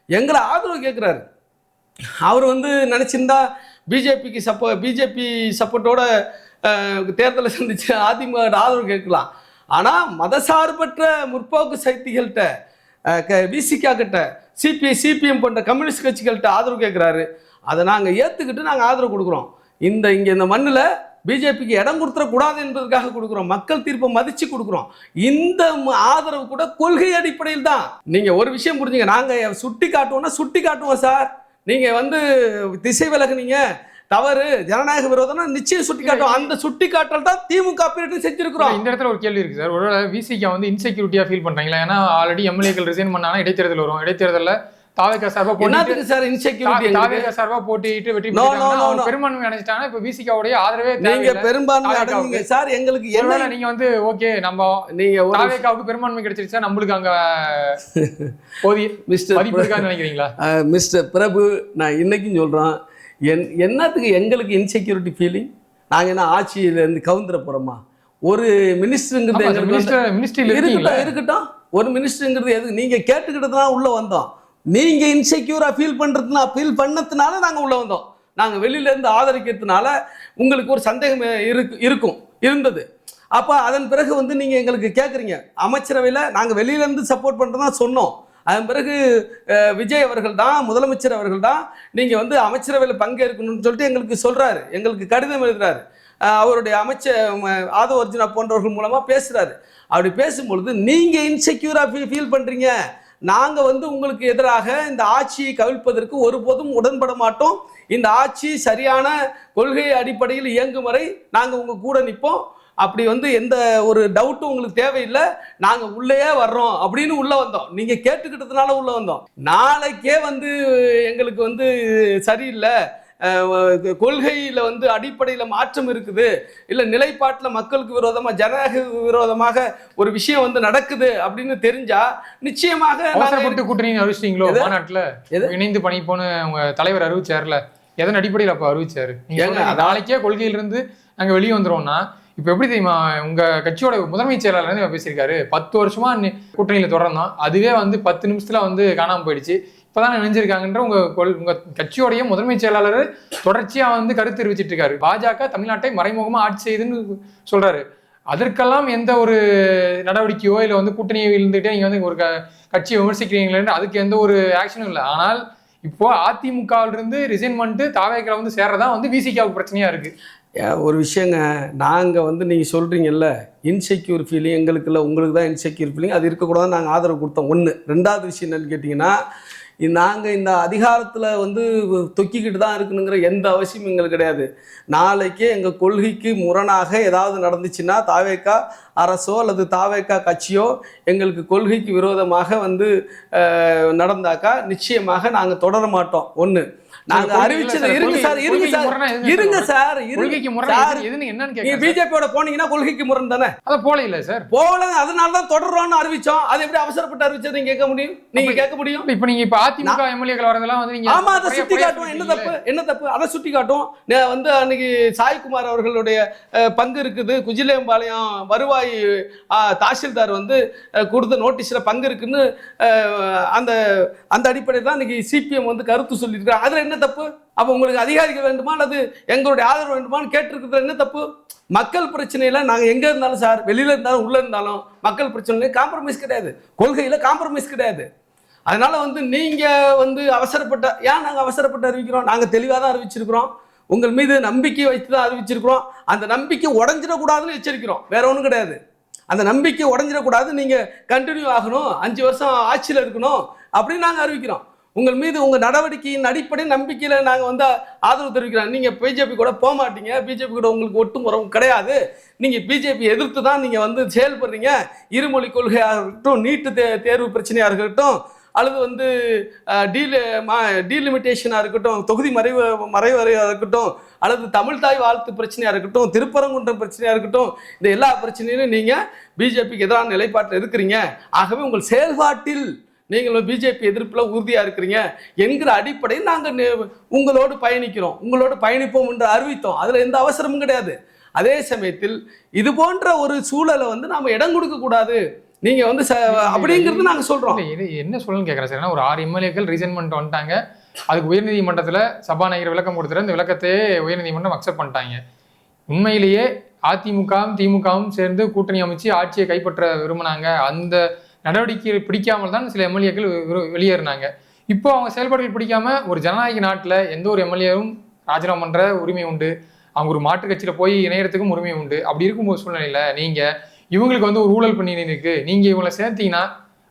எங்களை ஆதரவு கேட்குறாரு. அவர் வந்து நினச்சிருந்தா பிஜேபி சப்போர்ட்டோட தேர்தலை சந்திச்சு அதிமுக ஆதரவு கேட்கலாம். ஆனால் மதசார்பற்ற முற்போக்கு சக்திகள்கிட்ட, விசிகா கிட்ட, சிபிஎம் போன்ற கம்யூனிஸ்ட் கட்சிகள்கிட்ட ஆதரவு கேட்குறாரு. அதை நாங்கள் ஏற்றுக்கிட்டு நாங்கள் ஆதரவு கொடுக்குறோம். இங்கே இந்த மண்ணில் பிஜேபிக்கு இடம் கொடுத்துடக்கூடாது என்பதற்காக கொடுக்குறோம். மக்கள் தீர்ப்பை மதித்து கொடுக்குறோம். இந்த ஆதரவு கூட கொள்கை அடிப்படையில் தான். நீங்கள் ஒரு விஷயம் புரிஞ்சுங்க, நாங்கள் சுட்டி காட்டுவோம்னா சுட்டி காட்டுவோம் சார். நீங்கள் வந்து திசை விலகுனீங்க, தவறு, ஜனநாயக விரோதம்னா நிச்சயம் சுட்டி காட்டுவோம். அந்த சுட்டி காட்டல் தான் திமுக பீரியட் செஞ்சிருக்கிறோம். இந்த இடத்துல ஒரு கேள்வி இருக்கு சார். ஒருவேளை விசிகா வந்து இன்செக்யூரிட்டியா ஃபீல் பண்றாங்களா? ஏன்னா ஆல்ரெடி எம்எல்ஏக்கள் ரிசைன் பண்ணாங்கன்னா இடைத்தேர்தல் வரும். இடைத்தேர்தலில் தாவேகா சார்பா போட்டு சார் இன்செக்யூரிட்டி தாவேகா சார்பா போட்டிட்டு வெற்றி பெற்றாங்க, பெரும்பான்மை அடைஞ்சிட்டாங்க. இப்ப விசிகாவுடைய ஆதரவே நீங்க பெரும்பான்மை அடைஞ்சீங்க சார். எங்களுக்கு என்ன நீங்க வந்து ஓகே, நம்ம நீங்க தாவேகாவுக்கு பெரும்பான்மை கிடைச்சிருச்சா, நம்மளுக்கு அங்க போதிய மதிப்பு இருக்கான்னு நினைக்கிறீங்களா? மிஸ்டர் பிரபு, நான் இன்னைக்கும் சொல்றேன், என்னத்துக்கு எங்களுக்கு இன்செக்யூரிட்டி ஃபீலிங்? நாங்க என்ன ஆட்சியில இருந்து கவுந்துட போறோமா? ஒரு மினிஸ்டருங்கிறது இருக்கட்டும், ஒரு மினிஸ்டருங்கிறது எது நீங்க கேட்டுக்கிட்டு தான் உள்ள வந்தோம். நீங்க இன்செக்யூரா ஃபீல் பண்ணதுனால நாங்க உள்ள வந்தோம். நாங்க வெளியில இருந்து ஆதரிக்கிறதுனால உங்களுக்கு ஒரு சந்தேகம் இருந்தது. அப்ப அதன் பிறகு வந்து நீங்க எங்களுக்கு கேட்குறீங்க, அமைச்சரவையில் நாங்க வெளியில இருந்து சப்போர்ட் பண்றதா சொன்னோம். அதன் பிறகு விஜய் அவர்கள் தான், முதலமைச்சர் அவர்கள் தான் நீங்க வந்து அமைச்சரவையில் பங்கேற்கணும்னு சொல்லிட்டு எங்களுக்கு சொல்றாரு, எங்களுக்கு கடிதம் எழுதுறாரு. அவருடைய அமைச்சர் ஆதவ அர்ஜுனா போன்றவர்கள் மூலமா பேசுறாரு. அப்படி பேசும்பொழுது நீங்க இன்செக்யூரா ஃபீல் பண்றீங்க. நாங்கள் வந்து உங்களுக்கு எதிராக இந்த ஆட்சியை கவிழ்ப்பதற்கு ஒருபோதும் உடன்பட மாட்டோம். இந்த ஆட்சி சரியான கொள்கை அடிப்படையில் இயங்கும் வரை நாங்கள் உங்கள் கூட நிற்போம். அப்படி வந்து எந்த ஒரு டவுட்டும் உங்களுக்கு தேவையில்லை, நாங்கள் உள்ளேயே வர்றோம் அப்படின்னு உள்ளே வந்தோம். நீங்கள் கேட்டுக்கிட்டதுனால உள்ளே வந்தோம். நாளைக்கே வந்து எங்களுக்கு வந்து சரியில்லை, கொள்கையில் வந்து அடிப்படையில் மாற்றம் இருக்குது, இல்லை நிலைப்பாட்டில் மக்களுக்கு விரோதமாக, ஜனநாயக விரோதமாக ஒரு விஷயம் வந்து நடக்குது அப்படின்னு தெரிஞ்சா நிச்சயமாக கூட்டணி அறிவிச்சிட்டீங்களோ? மாநாட்டில் இணைந்து பணி போன உங்க தலைவர் அறிவிச்சார்ல, எதன் அடிப்படையில் அப்போ அறிவிச்சாரு? நாளைக்கே கொள்கையிலிருந்து நாங்கள் வெளியே வந்துடுவோம்னா இப்போ எப்படி தெரியுமா? உங்க கட்சியோட முதன்மை செயலாளர் பேசியிருக்காரு, 10 வருஷமா கூட்டணியில் தொடர்ந்தோம், அதுவே வந்து 10 நிமிஷத்துல வந்து காணாமல் போயிடுச்சு, இப்பதான் நினைஞ்சிருக்காங்கன்ற உங்க கட்சியோடைய முதன்மை செயலாளர் தொடர்ச்சியா வந்து கருத்து தெரிவிச்சிட்டு இருக்காரு. பாஜக தமிழ்நாட்டை மறைமுகமா ஆட்சி செய்யுதுன்னு சொல்றாரு. அதற்கெல்லாம் எந்த ஒரு நடவடிக்கையோ இல்லை வந்து கூட்டணியை இருந்துகிட்டே நீங்க வந்து ஒரு கட்சியை விமர்சிக்கிறீங்களே, அதுக்கு எந்த ஒரு ஆக்ஷனும் இல்லை. ஆனால் இப்போ அதிமுகவிலிருந்து ரிசைன் பண்ணிட்டு தாவேக்கால வந்து சேர்றதா வந்து விசிகாவுக்கு பிரச்சனையா இருக்கு. ஒரு விஷயங்க, நாங்கள் வந்து நீங்கள் சொல்கிறீங்கல்ல இன்செக்யூர் ஃபீலிங், எங்களுக்கு இல்லை உங்களுக்கு தான் இன்செக்யூர் ஃபீலிங், அது இருக்கக்கூடாது நாங்கள் ஆதரவு கொடுத்தோம். ஒன்று. ரெண்டாவது விஷயம் என்னன்னு கேட்டிங்கன்னா, நாங்கள் இந்த அதிகாரத்தில் வந்து தொக்கிக்கிட்டு தான் இருக்கணுங்கிற எந்த அவசியமும் எங்களுக்கு கிடையாது. நாளைக்கே எங்கள் கொள்கைக்கு முரணாக ஏதாவது நடந்துச்சுன்னா தாவேகா அரசோ அல்லது தாவேகா கட்சியோ எங்களுக்கு கொள்கைக்கு விரோதமாக வந்து நடந்தாக்கா நிச்சயமாக நாங்கள் தொடர மாட்டோம். ஒன்று நாங்க அறிவிச்சது பிஜேபியோட போனீங்கன்னா கொள்கைக்கு முரண் தானே, அத போல இல்ல சார் போல, அதனாலதான் தொடர்றோம்னு அறிவிச்சோம். அது எப்படி அவசரப்பட்டு அறிவிச்சது நீங்க கேட்க முடியும்? நீங்க கேட்க முடியும். இப்ப நீங்க இப்ப அதிமுக எம்எல்ஏக்கள் வரதெல்லாம் வந்து நீங்க ஆமா அதை சுட்டி காட்டும். என்ன தப்பு அதை சுட்டி காட்டும். வந்து அன்னைக்கு சாய்குமார் அவர்களுடைய பங்கு இருக்குது, குஜிலேம்பாளையம் வருவாய் தாசில்தார் வந்து கொடுத்த நோட்டீஸ்ல பங்கு இருக்குன்னு அந்த அந்த அடிப்படையில் தான் இன்னைக்கு சிபிஎம் வந்து கருத்து சொல்லியிருக்காங்க. அதுல என்ன தப்பு? அப்ப உங்களுக்கு அதிகாரிகள் வேண்டுமா அல்லது எங்களுடைய ஆதரவு வேண்டுமான்னு கேட்டிருக்கிறது என்ன தப்பு? மக்கள் பிரச்சனையில நாங்க எங்க இருந்தாலும் சார், வெளியில இருந்தாலும் உள்ள இருந்தாலும் மக்கள் பிரச்சனையில காம்ப்ரமைஸ் கிடையாது, கொள்கையில காம்ப்ரமைஸ் கிடையாது. அதனால வந்து நீங்க வந்து அவசரப்பட்ட, ஏன் நாங்க அவசரப்பட்டு அறிவிக்கிறோம்? நாங்க தெளிவாக தான் அறிவிச்சிருக்கிறோம். உங்கள் மீது நம்பிக்கை வைத்து தான் அறிவிச்சிருக்கிறோம். அந்த நம்பிக்கை உடஞ்சிடக்கூடாதுன்னு எச்சரிக்கிறோம், வேற ஒன்றும் கிடையாது. அந்த நம்பிக்கை உடஞ்சிடக்கூடாது, நீங்க கண்டினியூ ஆகணும், 5 வருஷம் ஆட்சியில் இருக்கணும் அப்படின்னு நாங்கள் அறிவிக்கிறோம். உங்கள் மீது உங்கள் நடவடிக்கையின் அடிப்படை நம்பிக்கையில் நாங்கள் வந்து ஆதரவு தெரிவிக்கிறோம். நீங்கள் பிஜேபி கூட போக மாட்டீங்க, பிஜேபி கூட உங்களுக்கு ஒட்டும் உறவும் கிடையாது, நீங்கள் பிஜேபி எதிர்த்து தான் நீங்கள் வந்து செயல்படுறீங்க. இருமொழி கொள்கையாக இருக்கட்டும், நீட்டு தேர்வு பிரச்சனையாக இருக்கட்டும், அல்லது வந்து டீலிமிட்டேஷனாக இருக்கட்டும், தொகுதி மறைவரையாக இருக்கட்டும், அல்லது தமிழ்தாய் வாழ்த்து பிரச்சனையாக இருக்கட்டும், திருப்பரங்குன்றம் பிரச்சனையாக இருக்கட்டும், இந்த எல்லா பிரச்சனையிலும் நீங்கள் பிஜேபிக்கு எதிரான நிலைப்பாட்டில் இருக்கிறீங்க. ஆகவே உங்கள் செயல்பாட்டில் நீங்கள் பிஜேபி எதிர்ப்பில் உறுதியாக இருக்கிறீங்க என்கிற அடிப்படையில் நாங்கள் உங்களோடு பயணிக்கிறோம், உங்களோடு பயணிப்போம் என்று அறிவித்தோம். அதில் எந்த அவசரமும் கிடையாது. அதே சமயத்தில் இது போன்ற ஒரு சூழலை வந்து நாம் இடம் கொடுக்கக்கூடாது, நீங்கள் வந்து அப்படிங்கிறது நாங்கள் சொல்கிறோம். இது என்ன சொல்லணும்னு கேட்குறேன் சார். ஒரு 6 எம்எல்ஏக்கள் ரீசன் பண்ணிட்டு வந்துட்டாங்க. அதுக்கு உயர்நீதிமன்றத்தில் சபாநாயகர் விளக்கம் கொடுத்துட்டு அந்த விளக்கத்தையே உயர்நீதிமன்றம் அக்செப்ட் பண்ணிட்டாங்க. உண்மையிலேயே அதிமுகவும் திமுகவும் சேர்ந்து கூட்டணி அமைச்சு ஆட்சியை கைப்பற்ற விரும்பினாங்க. அந்த நடவடிக்கை பிடிக்காமல் தான் சில எம்எல்ஏக்கள் வெளியேறினாங்க. இப்போ அவங்க செயல்பாடுகள் பிடிக்காம, ஒரு ஜனநாயக நாட்டில் எந்த ஒரு எம்எல்ஏவும் ராஜினாமா பண்ற உரிமை உண்டு, அவங்க ஒரு மாற்று கட்சியில போய் இணையறதுக்கும் உரிமை உண்டு. அப்படி இருக்கும் சூழ்நிலையில நீங்க இவங்களுக்கு வந்து ஒரு ஊழல் பண்ணி இருக்கு, நீங்க இவங்களை சேர்த்தீங்கன்னா,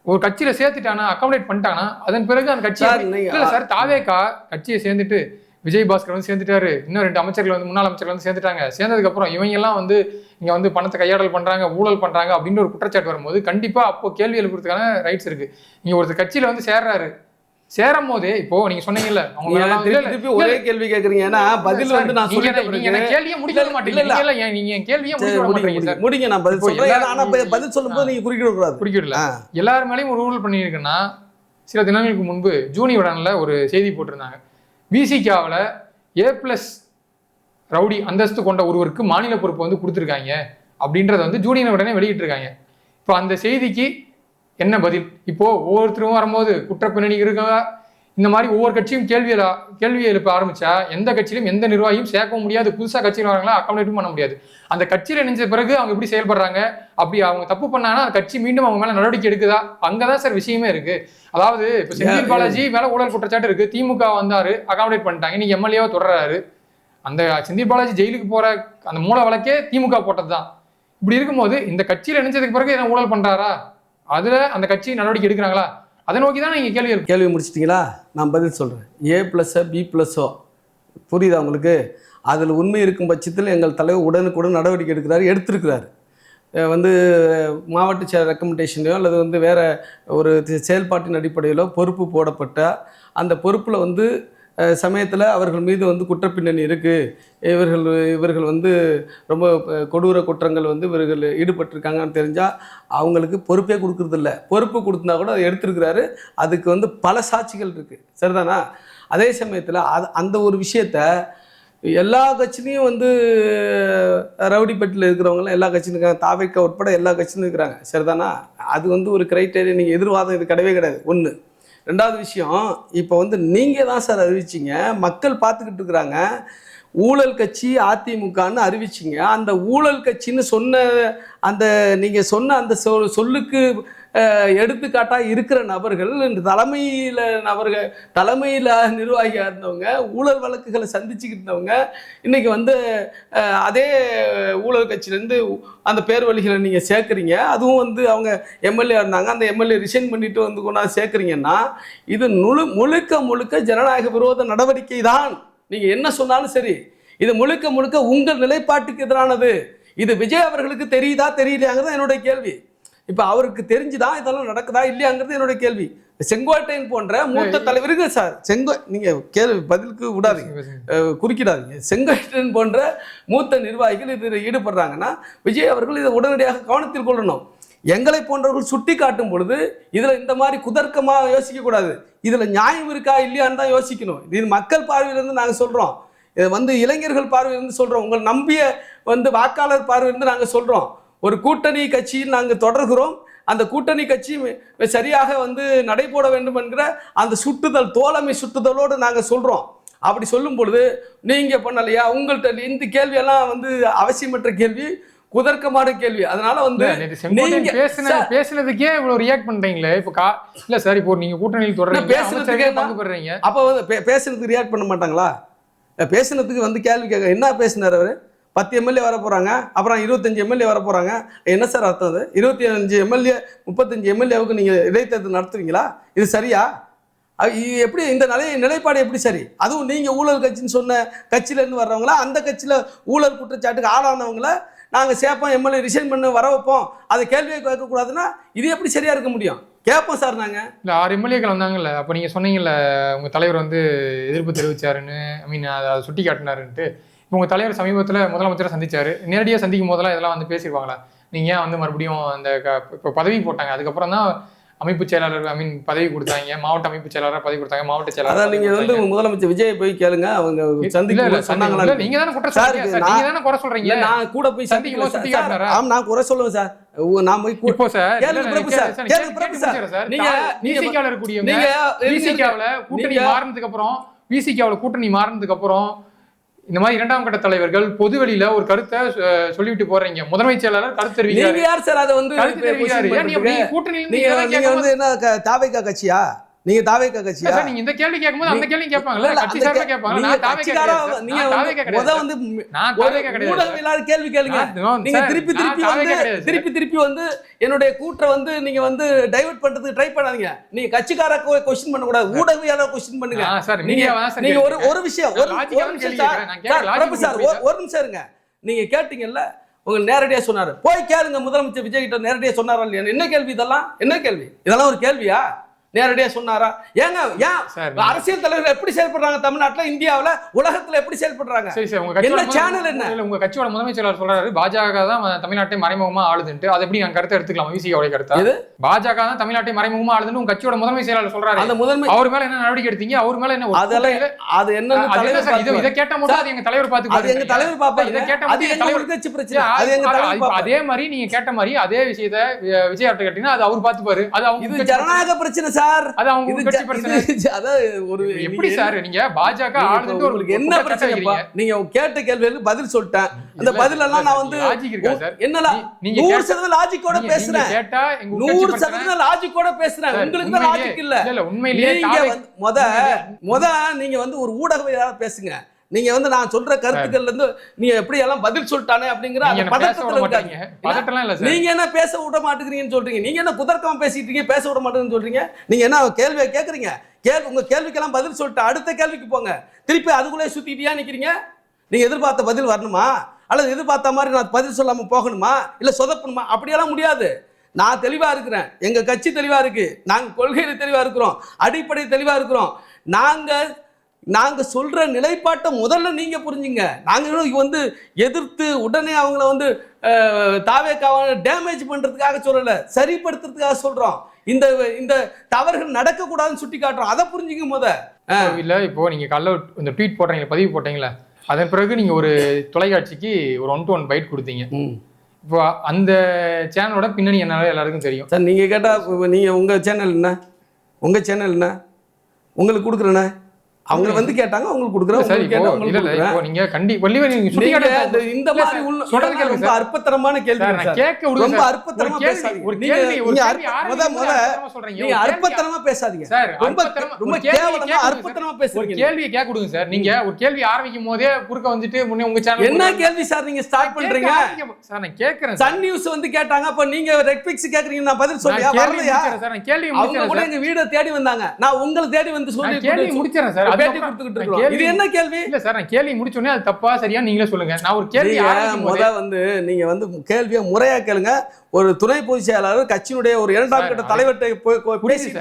ஒரு கட்சியில சேர்த்துட்டானா அகாமடேட் பண்ணிட்டாங்கன்னா அதன் பிறகு அந்த கட்சி இல்ல சார், தாவேகா கட்சியை சேர்ந்துட்டு விஜய் பாஸ்கர் வந்து சேர்ந்துட்டாரு, இன்னும் 2 அமைச்சர்கள் வந்து முன்னாள் அமைச்சர்கள் வந்து சேர்ந்துட்டாங்க. சேர்ந்ததுக்கு அப்புறம் இவங்க எல்லாம் வந்து இங்க வந்து பணத்தை கையாடல் பண்றாங்க, ஊழல் பண்றாங்க அப்படின்ற ஒரு குற்றச்சாட்டு வரும்போது கண்டிப்பா அப்போ கேள்வி எழுப்புறதுக்கான ரைட்ஸ் இருக்கு. நீங்க ஒரு கட்சியில வந்து சேர்றாரு, சேரும் போதே இப்போ நீங்க சொன்னீங்கல்ல, ஒரே கேள்வி கேக்குறீங்க. ஏன்னா பதில் வந்து நான் கேள்வியே முடிக்க மாட்டீங்க, நீங்க கேள்வியே முடிக்க முடிங்க, நான் பதில் சொல்றேன். ஆனா பதில் சொல்லும்போது நீங்க குறிக்கிடல. எல்லார் மேலேயும் ஒரு ஊழல் பண்ணியிருக்குன்னா, சில தினங்களுக்கு முன்பு ஜூனி உடன்ல ஒரு செய்தி போட்டிருந்தாங்க. விசிகாவில் A+ ரவுடி அந்தஸ்து கொண்ட ஒருவருக்கு மாநில பொறுப்பு வந்து கொடுத்துருக்காங்க அப்படின்றத வந்து ஜூனியர் உடனே வெளியிட்டிருக்காங்க. இப்போ அந்த செய்திக்கு என்ன பதில்? இப்போ ஒவ்வொருத்தரும் வரும்போது குற்ற பின்னணி இருக்கா, இந்த மாதிரி ஒவ்வொரு கட்சியும் கேள்வி எழுப்ப ஆரம்பிச்சா எந்த கட்சியிலும் எந்த நிர்வாகியும் சேர்க்க முடியாது. புதுசாக கட்சியில் வராங்களா அக்காமடேட்டும் பண்ண முடியாது. அந்த கட்சியில் இணைஞ்ச பிறகு அவங்க எப்படி செயல்படுறாங்க, அப்படி அவங்க தப்பு பண்ணாங்கன்னா அந்த கட்சி மீண்டும் அவங்க மேலே நடவடிக்கை எடுக்குதா? அங்கதான் சார் விஷயமே இருக்கு. அதாவது இப்போ செந்தில் பாலாஜி மேல ஊழல் குற்றச்சாட்டு இருக்கு, திமுக வந்தாரு அகாமடேட் பண்ணிட்டாங்க, நீங்க எம்எல்ஏவா தொடர்றாரு. அந்த செந்தில் பாலாஜி ஜெயிலுக்கு போற அந்த மூல வழக்கே திமுக போட்டது தான். இப்படி இருக்கும்போது இந்த கட்சியில் இணைஞ்சதுக்கு பிறகு என்ன ஊழல் பண்றாரா, அதுல அந்த கட்சி நடவடிக்கை எடுக்கிறாங்களா, அதை நோக்கி தான் நீங்க கேள்வி முடிச்சிட்டீங்களா? நான் பதில் சொல்றேன். A+, B+, புரியுதா உங்களுக்கு? அதில் உண்மை இருக்கும் பட்சத்தில் எங்கள் தலைவர் உடனுக்குடன் நடவடிக்கை எடுத்திருக்கிறாரு. வந்து மாவட்ட செயலர் ரெக்கமெண்டேஷனையோ அல்லது வந்து வேற ஒரு செயல்பாட்டின் அடிப்படையிலோ பொறுப்பு போடப்பட்ட அந்த பொறுப்பில் வந்து சமயத்தில் அவர்கள் மீது வந்து குற்றப்பின்னணி இருக்குது, இவர்கள் வந்து ரொம்ப கொடூர குற்றங்கள் வந்து இவர்கள் ஈடுபட்டிருக்காங்கன்னு தெரிஞ்சால் அவங்களுக்கு பொறுப்பே கொடுக்குறதில்ல. பொறுப்பு கொடுத்தா கூட அதை எடுத்திருக்கிறாரு. அதுக்கு வந்து பல சாட்சிகள் இருக்குது, சரிதானா? அதே சமயத்தில் அந்த ஒரு விஷயத்தை எல்லா கட்சியிலையும் வந்து ரவுடிப்பட்டியில் இருக்கிறவங்களாம் எல்லா கட்சியும் இருக்காங்க, தாவேக்கா உட்பட எல்லா கட்சியிலும் இருக்கிறாங்க, சரிதானா? அது வந்து ஒரு கிரைட்டேரியா, நீங்கள் எதிர்வாதம் இது கிடையவே கிடையாது. ஒன்று. ரெண்டாவது விஷயம், இப்போ வந்து நீங்கள் தான் சார் அறிவிச்சிங்க, மக்கள் பார்த்துக்கிட்டு இருக்கிறாங்க. ஊழல் கட்சி அதிமுகன்னு அறிவிச்சிங்க. அந்த ஊழல் கட்சின்னு சொன்ன அந்த நீங்கள் சொன்ன அந்த சொல்லுக்கு எடுத்துக்காட்டாக இருக்கிற நபர்கள் இந்த தலைமையில் நிர்வாகியாக இருந்தவங்க ஊழல் வழக்குகளை சந்திச்சுக்கிட்டு இருந்தவங்க இன்னைக்கு வந்து அதே ஊழல் கட்சியிலேருந்து அந்த பேர் வழிகளை நீங்கள் சேர்க்குறீங்க. அதுவும் வந்து அவங்க எம்எல்ஏ இருந்தாங்க, அந்த எம்எல்ஏ ரிசைன் பண்ணிட்டு வந்து கொண்டாந்து சேர்க்குறீங்கன்னா இது முழுக்க ஜனநாயக விரோத நடவடிக்கை தான். நீங்கள் என்ன சொன்னாலும் சரி, இது முழுக்க உங்கள் நிலைப்பாட்டுக்கு எதிரானது. இது விஜய் அவர்களுக்கு தெரியுதா தெரியலையாங்கிறது என்னுடைய கேள்வி. இப்போ அவருக்கு தெரிஞ்சுதான் இதெல்லாம் நடக்குதா இல்லையாங்கிறது என்னுடைய கேள்வி. செங்கோட்டையன் போன்ற மூத்த தலைவருக்கு சார் நீங்கள் கேள்வி பதிலுக்கு விடாதீங்க, குறுக்கிடாதீங்க. செங்கோட்டையன் போன்ற மூத்த நிர்வாகிகள் இதில் ஈடுபடுறாங்கன்னா விஜய் அவர்கள் இதை உடனடியாக கவனத்தில் கொள்ளணும். எங்களை போன்றவர்கள் சுட்டி காட்டும் பொழுது இதில் இந்த மாதிரி குதர்க்கமாக யோசிக்கக்கூடாது. இதில் நியாயம் இருக்கா இல்லையான்னு தான் யோசிக்கணும். இது மக்கள் பார்வையிலிருந்து நாங்கள் சொல்கிறோம், இது வந்து இளைஞர்கள் பார்வையிலிருந்து சொல்கிறோம், உங்கள் நம்பிய வந்து வாக்காளர் பார்வையிலிருந்து நாங்கள் சொல்கிறோம். ஒரு கூட்டணி கட்சியில் நாங்கள் தொடர்கிறோம், அந்த கூட்டணி கட்சி சரியாக வந்து நடைபோட வேண்டும் என்கிற அந்த சுட்டுதல், தோழமை சுட்டுதலோடு நாங்கள் சொல்கிறோம். அப்படி சொல்லும் பொழுது நீங்கள் பண்ணலையா, உங்கள்கிட்ட இந்த கேள்வியெல்லாம் வந்து அவசியமற்ற கேள்வி, குதர்க்கமான கேள்வி. அதனால வந்து பேசுனதுக்கே இவ்வளவு ரியாக்ட் பண்றீங்களே. இப்போ இல்ல சார், இப்போ நீங்க கூட்டணியில் தொடர்ந்து பேசுறதுக்கே பங்கு பெறீங்க, அப்போ வந்து பேசுறதுக்கு ரியாக்ட் பண்ண மாட்டாங்களா? பேசுனதுக்கு வந்து கேள்வி கேட்க என்ன பேசினார் அவர்? 10 எம்எல்ஏ வர போகிறாங்க, அப்புறம் 25 எம்எல்ஏ வர போகிறாங்க. என்ன சார் அர்த்தம்? அது 25 எம்எல்ஏ 35 எம்எல்ஏவுக்கு நீங்கள் இடைத்தேர்தல் நடத்துவீங்களா? இது சரியா? எப்படி இந்த நிலைப்பாடு எப்படி சரி? அதுவும் நீங்கள் ஊழல் கட்சின்னு சொன்ன கட்சியிலேருந்து வர்றவங்களா, அந்த கட்சியில் ஊழல் குற்றச்சாட்டுக்கு ஆளானவங்கள நாங்கள் சேர்ப்போம், எம்எல்ஏ ரிசைன் பண்ண வர வைப்போம், அதை கேள்வியை கேட்கக்கூடாதுன்னா இது எப்படி சரியாக இருக்க முடியும்? கேட்போம் சார். நாங்கள் இல்லை 6 எம்எல்ஏக்கள் வந்தாங்கல்ல, அப்போ நீங்கள் சொன்னீங்கல்ல உங்கள் தலைவர் வந்து எதிர்ப்பு தெரிவிச்சாருன்னு, ஐ மீன் அதை சுட்டி காட்டினாருன்ட்டு. இப்போ உங்கள் தலைவர் சமீபத்தில் முதலமைச்சரை சந்திச்சார். நேரடியாக சந்திக்கும் போதெல்லாம் இதெல்லாம் வந்து பேசிடுவாங்களா? நீங்கள் ஏன் வந்து மறுபடியும் அந்த இப்போ பதவி போட்டாங்க, அதுக்கப்புறம் தான் அமைப்பு செயலாளர் ஐ மீன் பதவி கொடுத்தாங்க, மாவட்ட அமைப்பு செயலாளராக பதவி கொடுத்தாங்க, மாவட்ட செயலாளர். நீங்க வந்து முதலமைச்சர் விஜய் போய் கேளுங்க, அவங்க சந்திக்கல சொன்னாங்களா? நீங்க தானே குறை சொல்றீங்க சார், நீங்க தானே குறை சொல்றீங்க. நான் கூட போய் சந்திக்கல சார். ஆமா, நான் குறை சொல்லுவேன் சார். நான் போய் இப்போ சார் கேளுங்க பிரபு சார், நீங்க விசிகால இருக்கக்கூடிய நீங்க விசிகால கூட்டணி மாறினதுக்கு அப்புறம், விசிகால கூட்டணி மாறினதுக்கு அப்புறம் இந்த மாதிரி 2ஆம் கட்ட தலைவர்கள் பொதுவெளியில ஒரு கருத்தை சொல்லிட்டு போறீங்க. முதன்மை செயலாளர் கருத்து தெரிவிக்கிறார். நீங்க யார் சார் அதை வந்து நீங்க வந்து என்ன தாவேகா கட்சியா? நீங்க தாவேகா கட்சியா? நீங்க இந்த கேள்வி கேட்கும்போது அந்த கேள்வி கேட்பாங்கல்ல, கட்சி சார்பா கேட்பாங்க. நான் தாவேகா கிடையாது, நீங்க வந்து நான் தாவேகா கிடையாது. ஊடகவியலாளர் கேள்வி கேளுங்க. நீங்க திருப்பி வந்து என்னுடைய கூற்றை வந்து நீங்க வந்து டைவர்ட் பண்றதுக்கு ட்ரை பண்ணாதீங்க. நீங்க கட்சிக்கார क्वेश्चन பண்ண கூடாது, ஊடகவியலாளர் क्वेश्चन பண்ணுங்க. நீங்க ஒரு விஷயம் ஒரு நிமிஷம் இருங்க. நீங்க கேட்டீங்கல்ல, உங்க நேரடியா சொன்னாரு, போய் கேளுங்க முதலமைச்சர் விஜய் கிட்ட நேரடியா சொன்னாரா இல்லையா? என்ன கேள்வி இதெல்லாம்? என்ன கேள்வி இதெல்லாம்? ஒரு கேள்வியா? நேரடியா சொன்னாரா? ஏன் அரசியல் தலைவர்கள் எப்படி செயல்படுறாங்க தமிழ்நாட்டுல, இந்தியாவுல, உலகத்துல எப்படி செயல்படுறாங்க? என்ன சேனல் என்ன? உங்க கட்சியோட முதன்மை செயலாளர் சொல்றாரு பாஜக தான் தமிழ்நாட்டை மறைமுகமா ஆளுதுன்ட்டு. அதை எப்படி நான் கருத்தை எடுத்துக்கலாம்? விசிகாவுடைய கருத்தா? பாஜக தான் தமிழ்நாட்டை மறைமுகமா ஆளுதுன்னு உங்க கட்சியோட முதன்மை செயலாளர் சொல்றாரு. அந்த முதன்மை அவர் மேல என்ன நடவடிக்கை எடுத்தீங்க? அவர் மேல என்ன? அது என்ன? இதை கேட்ட போது அது எங்க தலைவர் பாத்து, அது எங்க தலைவர் பாப்பா. இதை கேட்ட அது எங்க கட்சி பிரச்சனை, அது எங்க தலைவர். அதே மாதிரி நீங்க கேட்ட மாதிரி அதே விஷயத்தை விஜய் அவர்கிட்ட கேட்டீங்கன்னா அது அவர் பாத்துப்பாரு. அது அவங்க ஜனநாயக பிரச்சனை சார். அது அவங்க கட்சி பிரச்சனை. அதாவது ஒரு எப்படி சார் நீங்க பாஜக ஆளுதுன்னு உங்களுக்கு என்ன பிரச்சனை? நீங்க கேட்ட கேள்விகளுக்கு பதில் சொல்லிட்டேன். அந்த பதில் எல்லாம் நான் வந்து லாஜிக் இருக்கா சார்? என்னல 100% லாஜிக்கோட பேசுறேன். கேட்டா 100% லாஜிக்கோட பேசுறேன். உங்களுக்கு தான் லாஜிக் இல்ல. இல்ல உண்மையிலேயே முத நீங்க வந்து ஒரு ஊடகவியலாளர் பேசுங்க. நீங்க வந்து நான் சொல்ற கருத்துக்கள்ல இருந்து நீங்க எப்படி எல்லாம் பதில் சொல்லிட்டானே அப்படிங்கிற அந்த பதட்டத்துல இருக்காங்க. பதட்டலாம் இல்ல சார். நீங்க என்ன பேச விட மாட்டேங்கிறீங்கன்னு சொல்றீங்க. நீங்க என்ன குதர்க்கமா பேசிட்டு இருக்கீங்க, பேச விட மாட்டேங்கன்னு சொல்றீங்க. நீங்க என்ன கேள்வியை கேக்குறீங்க? உங்க கேள்விக்கெல்லாம் பதில் சொல்லிட்டு அடுத்த கேள்விக்கு போங்க. திருப்பி அதுக்குள்ளே சுத்திட்டியா நிக்கிறீங்க? நீங்க எதிர்பார்த்த பதில் வரணுமா, அல்லது எதிர்பார்த்த மாதிரி நான் பதில் சொல்லாம போகணுமா, இல்ல சொதப்பணுமா? அப்படியெல்லாம் முடியாது. நான் தெளிவா இருக்கிறேன், எங்க கட்சி தெளிவா இருக்கு, நாங்க கொள்கையில தெளிவா இருக்கிறோம், அடிப்படை தெளிவா இருக்கிறோம். நாங்க சொல்ற நிலைப்பாட்டை முதல்ல நீங்க புரிஞ்சுங்க. நாங்க வந்து எதிர்த்து உடனே அவங்கள வந்து தாவேக்காவை டேமேஜ் பண்றதுக்காக சொல்லல, சரிப்படுத்துறதுக்காக சொல்றோம். இந்த தவறுகள் நடக்க கூடாதுன்னு சுட்டி காட்டுறோம். அதை புரிஞ்சுங்க முத. இல்ல இப்போ நீங்க கல்ல இந்த ட்வீட் போடுறீங்க, பதிவு போட்டீங்களா, அதன் பிறகு நீங்க ஒரு தொலைக்காட்சிக்கு ஒரு 1-to-1 பைட் கொடுத்தீங்க. இப்போ அந்த சேனலோட பின்னணி என்னால எல்லாருக்கும் தெரியும் சார். நீங்க கேட்டா நீங்க உங்க சேனல் என்ன, உங்க சேனல் என்ன, உங்களுக்கு கொடுக்குறேண்ணே அவங்க வந்து கேட்டாங்க, அவங்களுக்கு கொடுக்குறேன். சரி, உங்களுக்கு கேட்டா உங்களுக்கு கொடுக்குறேன். இப்போ நீங்க வள்ளிவர் நீங்க சுட்டி நீங்க காட்ட இந்த மாதிரி சொல்றது கேளுங்க ரொம்ப சார். அற்பத்தனமான கேள்வி சார், நான் கேட்க விடுங்க ரொம்ப சார். அற்பத்தனமா ஒரு கேள்வி, பேசாதீங்க. ஒரு கேள்வி, ஒரு நீங்க கேள்வி ஆரம்பிக்கும் போது அற்பத்தனமா சொல்றீங்க. நீங்க ஒரு கேள்வி அற்பத்தனமா பேசாதீங்க சார், ரொம்ப அற்பத்தனமா ரொம்ப ஒரு கேள்வி கேவலமா கேட்குங்க அற்பத்தனமா சார். ஒரு பேசுறீங்க. கேள்வியை கேட்க கொடுங்க சார். நீங்க ஒரு கேள்வி ஆரம்பிக்கும் போதே குறுக்க வந்துட்டு முன்னே உங்க சேனல் என்ன கேள்வி சார் நீங்க ஸ்டார்ட் பண்றீங்க? சார் நான் கேட்கறேன் சன் நியூஸ் வந்து கேட்டாங்க, அப்ப நீங்க ரெட்பிக்ஸ் கேக்குறீங்க, நான் பதில் சொல்லியா? வரலையா? சார் நான் கேள்வி அவங்க கூட முடிச்சறேன் எங்க வீட தேடி வந்தாங்க, நான் உங்களை தேடி வந்து சொல்லி கேள்வி முடிச்சறேன் சார். பேட்டி கொடுத்துக்கிட்டு இருக்கோம். இது என்ன கேள்வி? இல்ல சார், நான் கேள்வி முடிச்ச உடனே அது தப்பா சரியா நீங்களே சொல்லுங்க. நான் ஒரு கேள்வி ஆரம்பிக்கும் போது வந்து நீங்க வந்து கேள்வியை முறையா கேளுங்க. ஒரு துணை பொதுச் செயலாளர் கட்சியினுடைய ஒரு இரண்டாம் கட்ட தலைவர்கிட்ட பேசிட்டு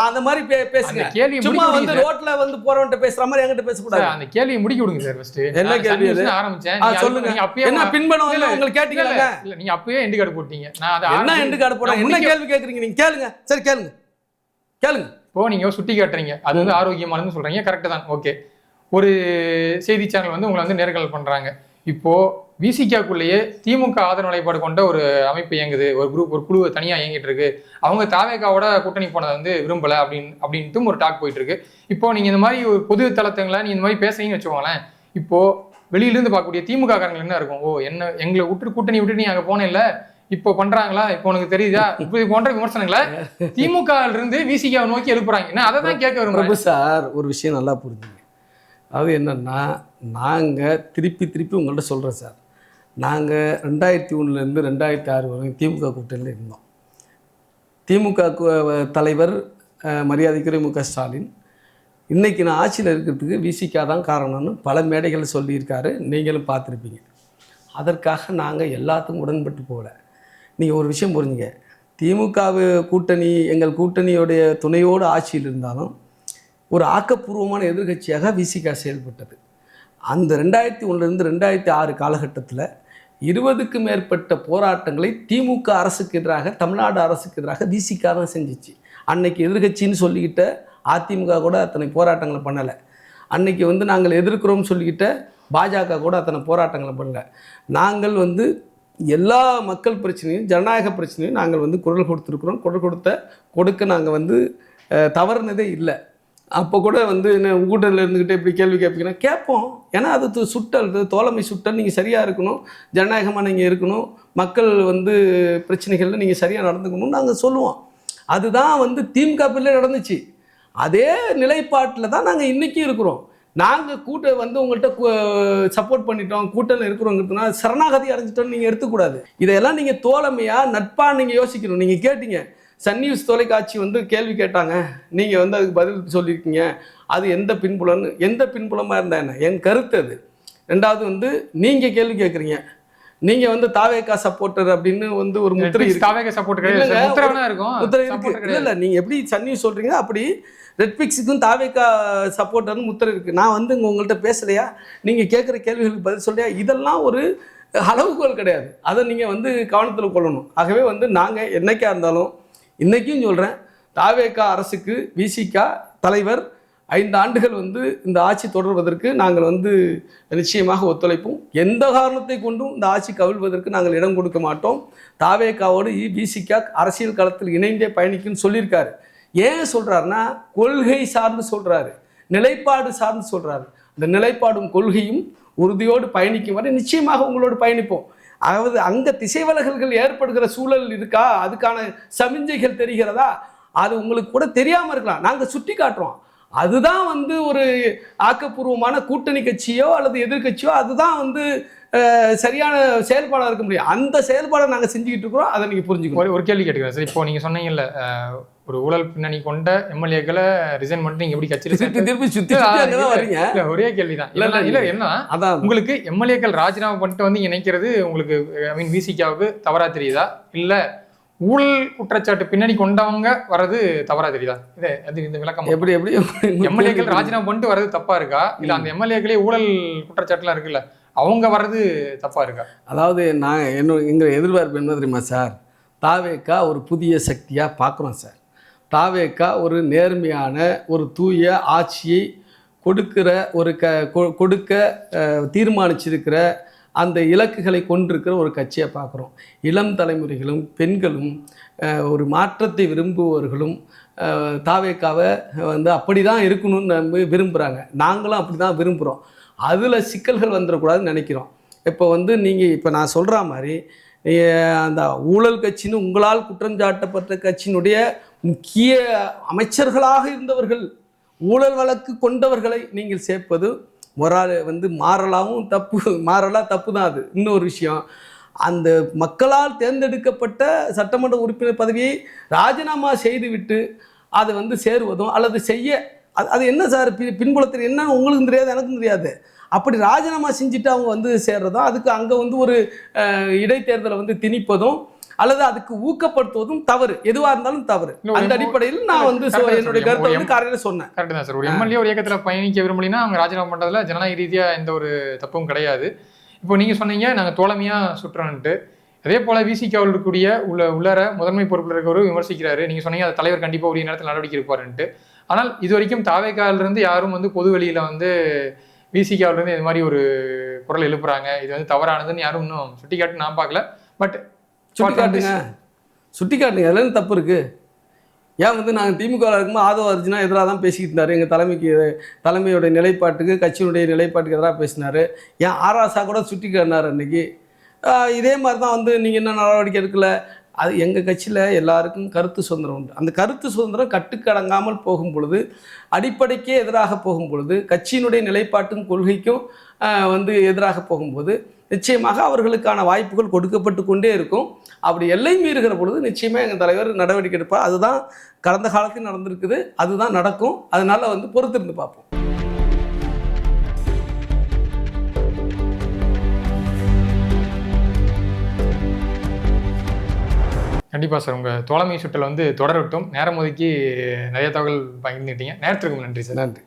அந்த மாதிரி பேசுங்க. சும்மா வந்து ரோட்ல வந்து போறவன்ட்ட பேசுற மாதிரி என்கிட்ட பேசக்கூடாது. அந்த கேள்வியை முடிக்க விடுங்க சார். ஃபர்ஸ்ட் என்ன கேள்வி இது? ஆரம்பிச்சேன், சொல்லுங்க. என்ன பின்பணம் இல்ல உங்களுக்கு கேட்டீங்களாங்க? இல்ல நீங்க அப்பவே எண்டு கார்டு போட்டீங்க. நான் அத என்ன எண்டு கார்டு போறேன்? என்ன கேள்வி கேக்குறீங்க நீங்க? கேளுங்க. சரி கேளுங்க. கேளுங்க. இப்போ நீங்க சுட்டி காட்டுறீங்க, அது வந்து ஆரோக்கியமானதுன்னு சொல்றீங்க. கரெக்ட் தான், ஓகே. ஒரு செய்தி சேனல் வந்து உங்களை வந்து நேர்காணல் பண்றாங்க. இப்போ விசிகாக்குள்ளேயே திமுக ஆதரவு நிலைப்பாடு கொண்ட ஒரு அமைப்பு இயங்குது, ஒரு குரூப், ஒரு குழு தனியா இயங்கிட்டு இருக்கு. அவங்க தாவேகாவோட கூட்டணி போனதை வந்து விரும்பல அப்படின்ட்டு ஒரு டாக் போயிட்டு இருக்கு. இப்போ நீங்க இந்த மாதிரி ஒரு பொது தளத்துங்களை நீங்க இந்த மாதிரி பேசுறீங்கன்னு வச்சுக்கோங்களேன். இப்போ வெளியிலிருந்து பார்க்கக்கூடிய திமுக காரங்கள் என்ன இருக்கும்? ஓ, என்ன எங்களை கூட்டணி விட்டு நீ அங்க போன இல்ல, இப்போ பண்றாங்களா, இப்போ உனக்கு தெரியுதா, இப்போ போன்ற விமர்சனங்களை திமுக இருந்து விசிகாவை நோக்கி எழுப்புறாங்க. அதை தான் கேட்க விரும்புறேன் சார். ஒரு விஷயம் நல்லா புரிஞ்சுங்க. அது என்னன்னா, நாங்கள் திருப்பி உங்கள்கிட்ட சொல்கிறோம் சார். நாங்கள் 2001 2006 வரைக்கும் திமுக கூட்டணியில் இருந்தோம். திமுக தலைவர் மரியாதைக்குரிய மு க ஸ்டாலின் இன்றைக்கி நான் ஆட்சியில் இருக்கிறதுக்கு விசிகா தான் காரணம்னு பல மேடைகள் சொல்லியிருக்காரு, நீங்களும் பார்த்துருப்பீங்க. அதற்காக நாங்கள் எல்லாத்துக்கும் உடன்பட்டு போகல. நீங்கள் ஒரு விஷயம் புரிஞ்சுங்க, திமுக கூட்டணி எங்கள் கூட்டணியோடைய துணையோடு ஆட்சியில் இருந்தாலும் ஒரு ஆக்கப்பூர்வமான எதிர்கட்சியாக விசிகா செயல்பட்டது. அந்த 2001 2006 காலகட்டத்தில் 20க்கும் மேற்பட்ட போராட்டங்களை திமுக அரசுக்கு எதிராக, தமிழ்நாடு அரசுக்கு எதிராக விசிகா தான் செஞ்சிச்சு. அன்னைக்கு எதிர்கட்சின்னு சொல்லிக்கிட்ட அதிமுக கூட அத்தனை போராட்டங்களை பண்ணலை. அன்னைக்கு வந்து நாங்கள் எதிர்க்கிறோம்னு சொல்லிக்கிட்ட பாஜக கூட அத்தனை போராட்டங்களை பண்ணலை. நாங்கள் வந்து எல்லா மக்கள் பிரச்சனையும், ஜனநாயக பிரச்சனையும் நாங்கள் வந்து குரல் கொடுத்துருக்குறோம். கொடுக்க நாங்கள் வந்து தவறுனதே இல்லை. அப்போ கூட வந்து என்ன கூட்டத்தில் இருந்துக்கிட்டே இப்படி கேள்வி கேட்பீங்கன்னா கேட்போம். ஏன்னா அது சுட்டல், தோழமை சுட்டல். நீங்கள் சரியாக இருக்கணும், ஜனநாயகமாக நீங்கள் இருக்கணும், மக்கள் வந்து பிரச்சனைகளில் நீங்கள் சரியாக நடந்துக்கணும்னு நாங்கள் சொல்லுவோம். அதுதான் வந்து திமுக பிள்ளை நடந்துச்சு. அதே நிலைப்பாட்டில் தான் நாங்கள் இன்றைக்கும் இருக்கிறோம். நாங்கள் வந்து உங்கள்கிட்ட சப்போர்ட் பண்ணிட்டோம், கூட்டத்தில் இருக்கிறோங்கிறதுனா சரணாகதி அடைஞ்சிட்டோன்னு நீங்கள் எடுத்துக்கூடாது. இதையெல்லாம் நீங்கள் தோழமையாக நட்பாக நீங்கள் யோசிக்கணும். நீங்கள் கேட்டீங்க, சன் நியூஸ் தொலைக்காட்சி வந்து கேள்வி கேட்டாங்க, நீங்கள் வந்து அதுக்கு பதில் சொல்லியிருக்கீங்க. அது எந்த பின்புலமாக இருந்தால் என்ன, என் கருத்து அது. ரெண்டாவது வந்து நீங்கள் கேள்வி கேட்குறீங்க, நீங்கள் வந்து தாவேகா சப்போர்ட்டர் அப்படின்னு வந்து ஒரு முத்திரை இல்லை. நீங்கள் எப்படி சன் நியூஸ் சொல்கிறீங்க, அப்படி ரெட்பிக்ஸுக்கும் தாவேகா சப்போர்ட்டர்னு முத்திரை இருக்குது. நான் வந்து உங்கள்கிட்ட பேசலையா, நீங்கள் கேட்குற கேள்விகளுக்கு பதில் சொல்லையா, இதெல்லாம் ஒரு அளவுகோல் கிடையாது. அதை நீங்கள் வந்து கவனத்தில் கொள்ளணும். ஆகவே வந்து நாங்கள் என்னைக்கா இருந்தாலும் இன்றைக்கும் சொல்கிறேன், தாவேகா அரசுக்கு விசிகா தலைவர் 5 ஆண்டுகள் வந்து இந்த ஆட்சி தொடர்வதற்கு நாங்கள் வந்து நிச்சயமாக ஒத்துழைப்போம். எந்த காரணத்தை கொண்டும் இந்த ஆட்சி கவிழ்வதற்கு நாங்கள் இடம் கொடுக்க மாட்டோம். தாவேகாவோடு விசிகா அரசியல் களத்தில் இணைந்தே பயணிக்குன்னு சொல்லியிருக்காரு. ஏன் சொல்கிறாருன்னா, கொள்கை சார்ந்து சொல்கிறாரு, நிலைப்பாடு சார்ந்து சொல்கிறாரு. அந்த நிலைப்பாடும் கொள்கையும் உறுதியோடு பயணிக்கும் வரை நிச்சயமாக உங்களோடு பயணிப்போம். அதாவது அங்கே திசைவலகல்கள் ஏற்படுகிற சூழல் இருக்கா, அதுக்கான சமிஞ்சைகள் தெரிகிறதா, அது உங்களுக்கு கூட தெரியாமல் இருக்கலாம், நாங்கள் சுட்டி காட்டுறோம். அதுதான் வந்து ஒரு ஆக்கப்பூர்வமான கூட்டணி கட்சியோ அல்லது எதிர்கட்சியோ அதுதான் வந்து சரியான செயல்பாடாக இருக்க முடியும். அந்த செயல்பாடை நாங்கள் செஞ்சுக்கிட்டு இருக்கிறோம். அதை நீங்கள் புரிஞ்சுக்கணும். ஒரு கேள்வி கேட்டுக்கிறேன் சார். இப்போ நீங்கள் சொன்னீங்கல்ல, ஒரு ஊழல் பின்னணி கொண்ட எம்எல்ஏக்களை ரிசைன் பண்ணிட்டு நீங்க எப்படி கட்சி திருப்பி சுத்தி வரீங்க? ஒரே கேள்விதான். இல்ல என்ன அதான் உங்களுக்கு எம்எல்ஏக்கள் ராஜினாமா பண்ணிட்டு வந்து இணைக்கிறது உங்களுக்கு விசிகாவுக்கு தவறா தெரியுதா, இல்ல ஊழல் குற்றச்சாட்டு பின்னணி கொண்டவங்க வர்றது தவறா தெரியுதா? இந்த விளக்கம் எப்படி எம்எல்ஏக்கள் ராஜினாமா பண்ணிட்டு வர்றது தப்பா இருக்கா, இல்ல அந்த எம்எல்ஏக்களே ஊழல் குற்றச்சாட்டுலாம் இருக்குல்ல அவங்க வர்றது தப்பா இருக்கா? அதாவது நான் எங்கள் எதிர்பார்ப்பு என்ன தெரியுமா சார், தாவேகா ஒரு புதிய சக்தியாக பார்க்குறோம் சார். தாவேகா ஒரு நேர்மையான ஒரு தூய ஆட்சியை கொடுக்க தீர்மானிச்சிருக்கிற அந்த இலக்குகளை கொண்டிருக்கிற ஒரு கட்சியை பார்க்குறோம். இளம் தலைமுறைகளும் பெண்களும் ஒரு மாற்றத்தை விரும்புபவர்களும் தாவேக்காவை வந்து அப்படி தான் இருக்கணும்னு நம்ம விரும்புகிறாங்க. நாங்களும் அப்படி தான் விரும்புகிறோம். அதில் சிக்கல்கள் வந்துடக்கூடாதுன்னு நினைக்கிறோம். இப்போ வந்து நீங்கள் இப்போ நான் சொல்கிற மாதிரி அந்த ஊழல் கட்சின்னு உங்களால் குற்றஞ்சாட்டப்பட்ட கட்சியினுடைய முக்கிய அமைச்சர்களாக இருந்தவர்கள், ஊழல் வழக்கு கொண்டவர்களை நீங்கள் சேர்ப்பது வந்து மாறலாகவும் தப்பு தான். அது இன்னொரு விஷயம். அந்த மக்களால் தேர்ந்தெடுக்கப்பட்ட சட்டமன்ற உறுப்பினர் பதவியை ராஜினாமா செய்துவிட்டு அதை வந்து சேருவதும் அல்லது அது என்ன சார் பின்புலத்தில் என்னன்னு உங்களுக்கும் தெரியாது, எனக்கும் தெரியாது. அப்படி ராஜினாமா செஞ்சுட்டு அவங்க வந்து சேர்றதும், அதுக்கு அங்கே வந்து ஒரு இடைத்தேர்தலை வந்து திணிப்பதும் அல்லது அதுக்கு ஊக்கப்படுத்துவதும் தவறு. எதுவாக இருந்தாலும் தவறு. அந்த அடிப்படையில் நான் வந்து என்னுடைய கருத்தை வந்து காலையில் சொன்னேன். கரெக்ட் தான் சார். ஒரு எம்எல்ஏ ஒரு இயக்கத்தில் பயணிக்க விரும்பலினா அவங்க ராஜினாமா பண்ணுறதுல ஜனநாயக ரீதியாக எந்த ஒரு தப்பும் கிடையாது. இப்போ நீங்கள் சொன்னீங்க நாங்கள் தோழமையாக சுற்றுறோன்ட்டு. அதே போல் விசிகாவில் இருக்கக்கூடிய உள்ளார முதன்மை பொறுப்பில் இருக்கிறவரு விமர்சிக்கிறாரு. நீங்கள் சொன்னீங்க அது தலைவர் கண்டிப்பாக உரிய நேரத்தில் நடவடிக்கை எடுப்பாருன்ட்டு. ஆனால் இது வரைக்கும் தாவேக்காவிலிருந்து யாரும் வந்து பொது வெளியில் வந்து விசிகாவிலிருந்து இது மாதிரி ஒரு குரல் எழுப்புறாங்க, இது வந்து தவறானதுன்னு யாரும் இன்னும் சுட்டிக்காட்டு நான் பார்க்கல. பட் சுட்டிக்காட்டுங்க அதுலேருந்து தப்பு இருக்குது. ஏன் வந்து நாங்கள் திமுக இருக்கும்போது ஆதவ அர்ஜுனா எதிராக தான் பேசிக்கிட்டு இருந்தார். எங்கள் தலைமையோடைய நிலைப்பாட்டுக்கு கட்சியினுடைய நிலைப்பாட்டுக்கு எதிராக பேசினார். ஏன் ஆராசா கூட சுட்டிக்காட்டினார் அன்றைக்கி. இதே மாதிரி தான் வந்து நீங்கள் என்ன நடவடிக்கை எடுக்கலை. அது எங்கள் கட்சியில் எல்லாருக்கும் கருத்து சுதந்திரம் உண்டு. அந்த கருத்து சுதந்திரம் கட்டுக்கடங்காமல் போகும் பொழுது, அடிப்படைக்கே எதிராக போகும் பொழுது, கட்சியினுடைய நிலைப்பாட்டும் கொள்கைக்கும் வந்து எதிராக போகும்போது நிச்சயமாக அவர்களுக்கான வாய்ப்புகள் கொடுக்கப்பட்டு கொண்டே இருக்கும். அப்படி எல்லை மீறுகிற பொழுது நிச்சயமாக எங்கள் தலைவர் நடவடிக்கை எடுப்பார். அதுதான் கடந்த காலத்தில் நடந்திருக்குது, அதுதான் நடக்கும். அதனால் வந்து பொறுத்திருந்து பார்ப்போம். கண்டிப்பாக சார். உங்கள் தோழமை சுற்றல் வந்து தொடரட்டும். நேரம் ஒதுக்கி நிறைய தகவல் பகிர்ந்துக்கிட்டீங்க. நேரத்திற்கு நன்றி சார். நன்றி.